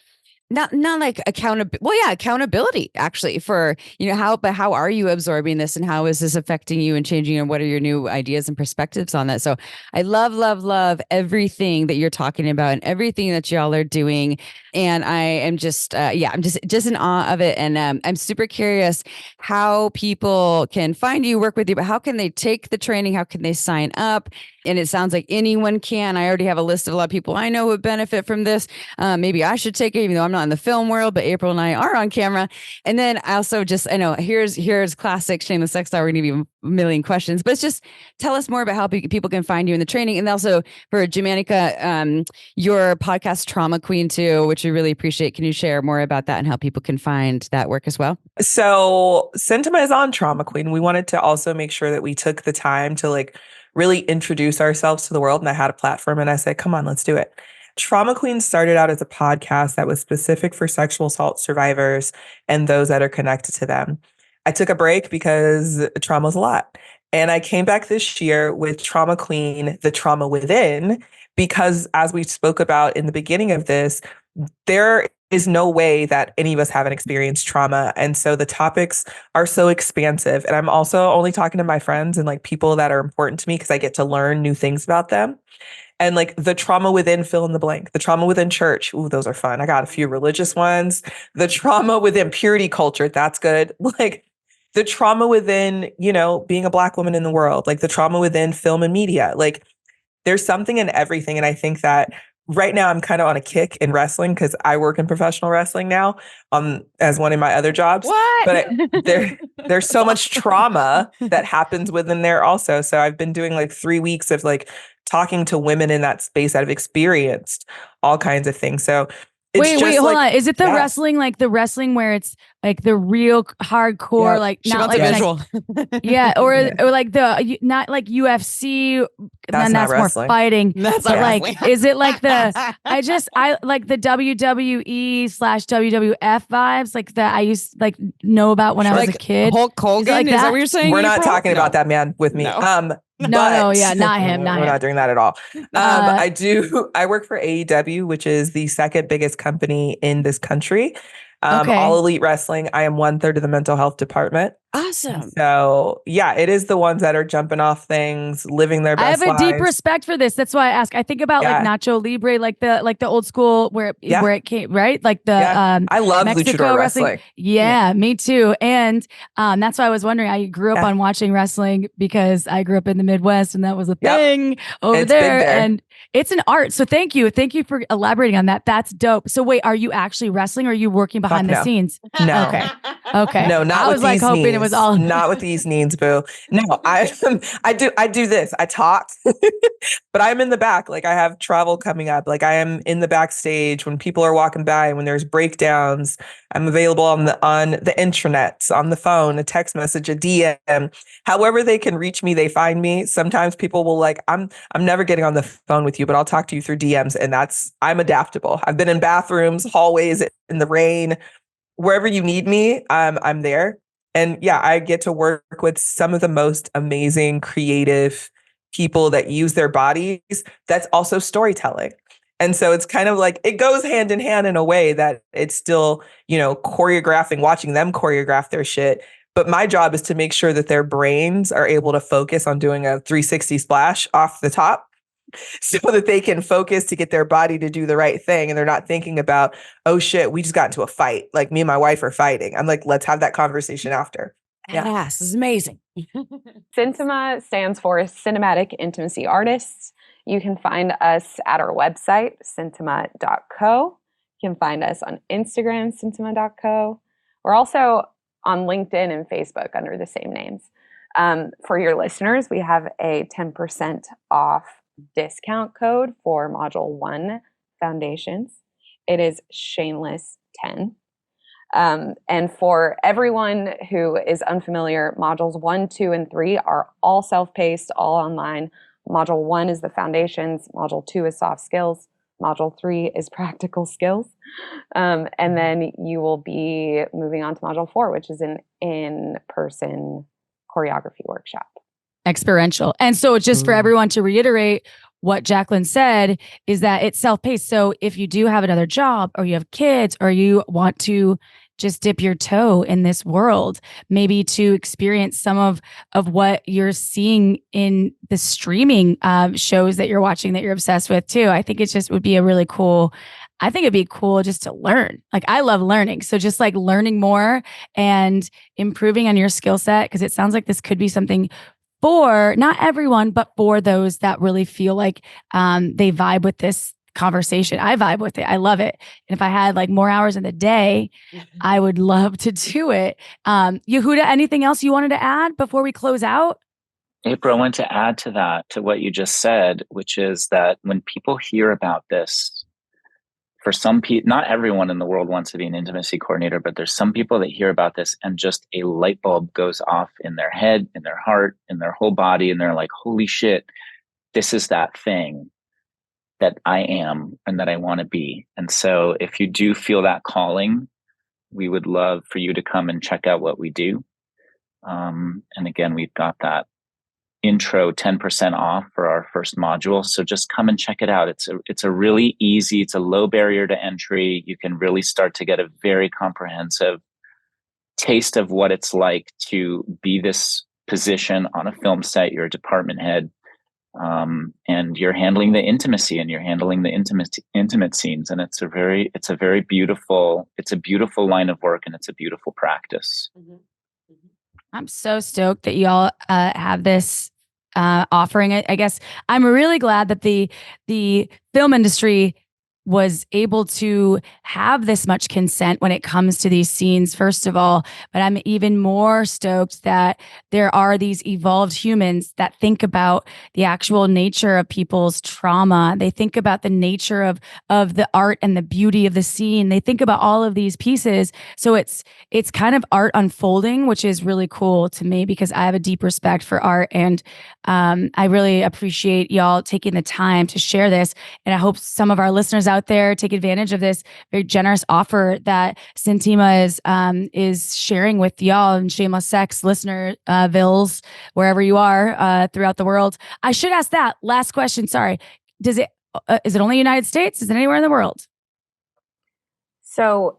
not like accountability. Well, yeah, accountability actually for, how are you absorbing this and how is this affecting you and changing and what are your new ideas and perspectives on that? So I love everything that you're talking about and everything that y'all are doing. And I am just, I'm just in awe of it. And I'm super curious how people can find you, work with you, but how can they take the training? How can they sign up? And it sounds like anyone can. I already have a list of a lot of people I know who would benefit from this. Maybe I should take it, even though I'm not in the film world, but April and I are on camera. And then I also I know here's classic Shameless Sex Star. We're going to give you a million questions, but it's just tell us more about how people can find you in the training. And also for Jimanekia, your podcast Trauma Queen too, which we really appreciate. Can you share more about that and how people can find that work as well? So CINTIMA is on Trauma Queen. We wanted to also make sure that we took the time to like really introduce ourselves to the world. And I had a platform and I said, come on, let's do it. Trauma Queen started out as a podcast that was specific for sexual assault survivors and those that are connected to them. I took a break because trauma is a lot. And I came back this year with Trauma Queen, the trauma within, because as we spoke about in the beginning of this, there is no way that any of us haven't experienced trauma. And so the topics are so expansive. And I'm also only talking to my friends and like people that are important to me because I get to learn new things about them. And like the trauma within fill in the blank, the trauma within church. Ooh, those are fun. I got a few religious ones. The trauma within purity culture. That's good. Like the trauma within, being a Black woman in the world, like the trauma within film and media. Like there's something in everything. And I think that right now I'm kind of on a kick in wrestling because I work in professional wrestling now, as one of my other jobs. What? But there's so much trauma that happens within there also. So I've been doing like 3 weeks of like talking to women in that space that have experienced all kinds of things. So Wait, hold on. Is it the wrestling, like the wrestling where it's like the real hardcore, like she not wants like a visual. or like the not like UFC, then that's more fighting. That's but like, is it like the I like the WWE/WWF vibes, like that I used like know about when I was a kid. Hulk Hogan, like is that what you're saying? We're not talking about that man with me. No, yeah, not him. We're not doing that at all. I work for AEW, which is the second biggest company in this country. All Elite Wrestling. I am 1/3 of the mental health department. Awesome. So yeah, it is the ones that are jumping off things, living their best lives. I have a deep respect for this. That's why I ask. I think about like Nacho Libre, like the old school where it came, right? Like the I love Mexico luchador wrestling. Yeah, me too. And that's why I was wondering. I grew up on watching wrestling because I grew up in the Midwest, and that was a thing over there. And it's an art. So thank you for elaborating on that. That's dope. So wait, are you actually wrestling, or are you working behind the scenes? No. Okay. No, not I was like hoping it was all not with these knees, boo. No, I do this. I talk, but I'm in the back. Like I have travel coming up. Like I am in the backstage when people are walking by, when there's breakdowns. I'm available on the intranets, on the phone, a text message, a DM. However they can reach me, they find me. Sometimes people will like, I'm never getting on the phone with you, but I'll talk to you through DMs. And I'm adaptable. I've been in bathrooms, hallways, in the rain. Wherever you need me, I'm there. And yeah, I get to work with some of the most amazing, creative people that use their bodies. That's also storytelling. And so it's kind of like, it goes hand in hand in a way that it's still, choreographing, watching them choreograph their shit. But my job is to make sure that their brains are able to focus on doing a 360 splash off the top, so that they can focus to get their body to do the right thing. And they're not thinking about, oh shit, we just got into a fight. Like me and my wife are fighting. I'm like, let's have that conversation after. Yes, this is amazing. CINTIMA stands for Cinematic Intimacy Artists. You can find us at our website, cintima.co. You can find us on Instagram, cintima.co. We're also on LinkedIn and Facebook under the same names. For your listeners, we have a 10% off discount code for Module 1 Foundations. It is Shameless 10. And for everyone who is unfamiliar, Modules 1, 2, and 3 are all self-paced, all online. Module 1 is the Foundations. Module 2 is Soft Skills. Module 3 is Practical Skills. And then you will be moving on to Module 4, which is an in-person choreography workshop. Experiential. And so just for everyone to reiterate what Jacqueline said is that it's self-paced. So if you do have another job or you have kids or you want to just dip your toe in this world, maybe to experience some of what you're seeing in the streaming shows that you're watching that you're obsessed with too. I think it just would be I think it'd be cool just to learn. Like I love learning. So just like learning more and improving on your skill set, because it sounds like this could be something for not everyone, but for those that really feel like they vibe with this conversation. I vibe with it. I love it. And if I had like more hours in the day, I would love to do it. Yehuda, anything else you wanted to add before we close out? April, I want to add to that, to what you just said, which is that when people hear about this, for some people, not everyone in the world wants to be an intimacy coordinator, but there's some people that hear about this and just a light bulb goes off in their head, in their heart, in their whole body. And they're like, holy shit, this is that thing that I am and that I want to be. And so if you do feel that calling, we would love for you to come and check out what we do. And again, we've got that intro 10% off for our first module. So just come and check it out. It's a really easy, it's a low barrier to entry. You can really start to get a very comprehensive taste of what it's like to be this position on a film set. You're a department head, and you're handling the intimacy and you're handling the intimate scenes. And it's a very beautiful line of work, and it's a beautiful practice. I'm so stoked that y'all have this offering. I guess I'm really glad that the film industry was able to have this much consent when it comes to these scenes, first of all. But I'm even more stoked that there are these evolved humans that think about the actual nature of people's trauma. They think about the nature of the art and the beauty of the scene. They think about all of these pieces. So it's kind of art unfolding, which is really cool to me because I have a deep respect for art. And I really appreciate y'all taking the time to share this. And I hope some of our listeners out there take advantage of this very generous offer that CINTIMA is sharing with y'all and Shameless Sex listener villes, wherever you are throughout the world. I should ask that last question. Sorry. Is it only United States? Is it anywhere in the world? So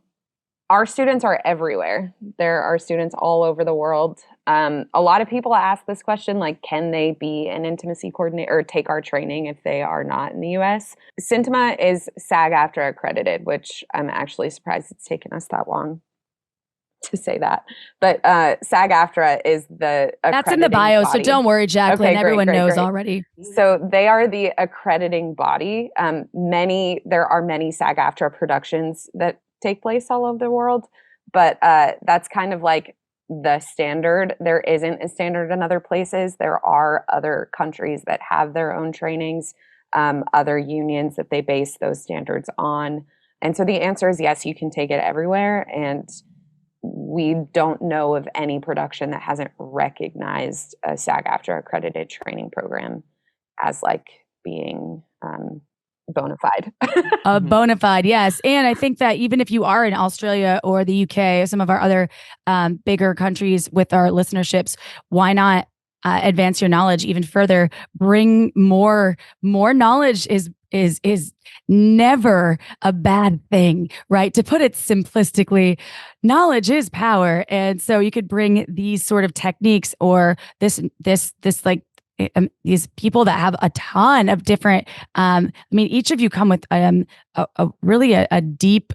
our students are everywhere. There are students all over the world. A lot of people ask this question, like, can they be an intimacy coordinator or take our training if they are not in the US? CINTIMA is SAG-AFTRA accredited, which I'm actually surprised it's taken us that long to say that. But SAG-AFTRA is the accrediting That's in the bio, body. So don't worry, Jacqueline. Okay, Everyone knows great. already. So they are the accrediting body. There are many SAG-AFTRA productions that take place all over the world, but that's kind of like the standard. There isn't a standard in other places. There are other countries that have their own trainings, other unions that they base those standards on. And so the answer is yes, you can take it everywhere. And we don't know of any production that hasn't recognized a SAG-AFTRA accredited training program as like being bona fide. Bona fide, yes. And I think that even if you are in Australia or the UK, some of our other bigger countries with our listenerships, why not advance your knowledge even further? Bring more knowledge is never a bad thing, right? To put it simplistically, knowledge is power. And so you could bring these sort of techniques or this like these people that have a ton of different, each of you come with really a deep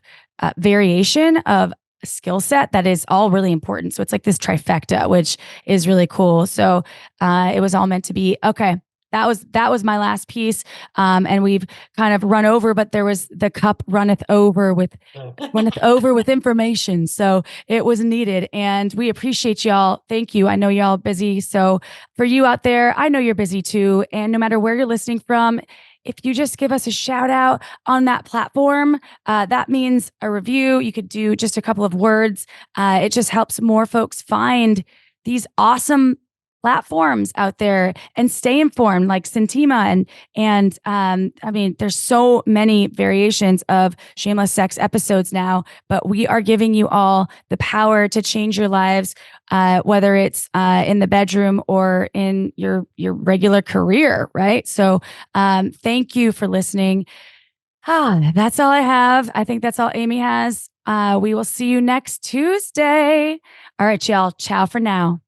variation of skill set that is all really important. So it's like this trifecta, which is really cool. So it was all meant to be. Okay. That was my last piece. And we've kind of run over, but there was the cup runneth over with information. So it was needed. And we appreciate y'all. Thank you. I know y'all busy. So for you out there, I know you're busy too. And no matter where you're listening from, if you just give us a shout out on that platform, that means a review. You could do just a couple of words. It just helps more folks find these awesome platforms out there and stay informed, like CINTIMA. And there's so many variations of Shameless Sex episodes now, but we are giving you all the power to change your lives, whether it's in the bedroom or in your regular career, right? So thank you for listening. That's all I have. I think that's all Amy has. We will see you next Tuesday. All right, y'all. Ciao for now.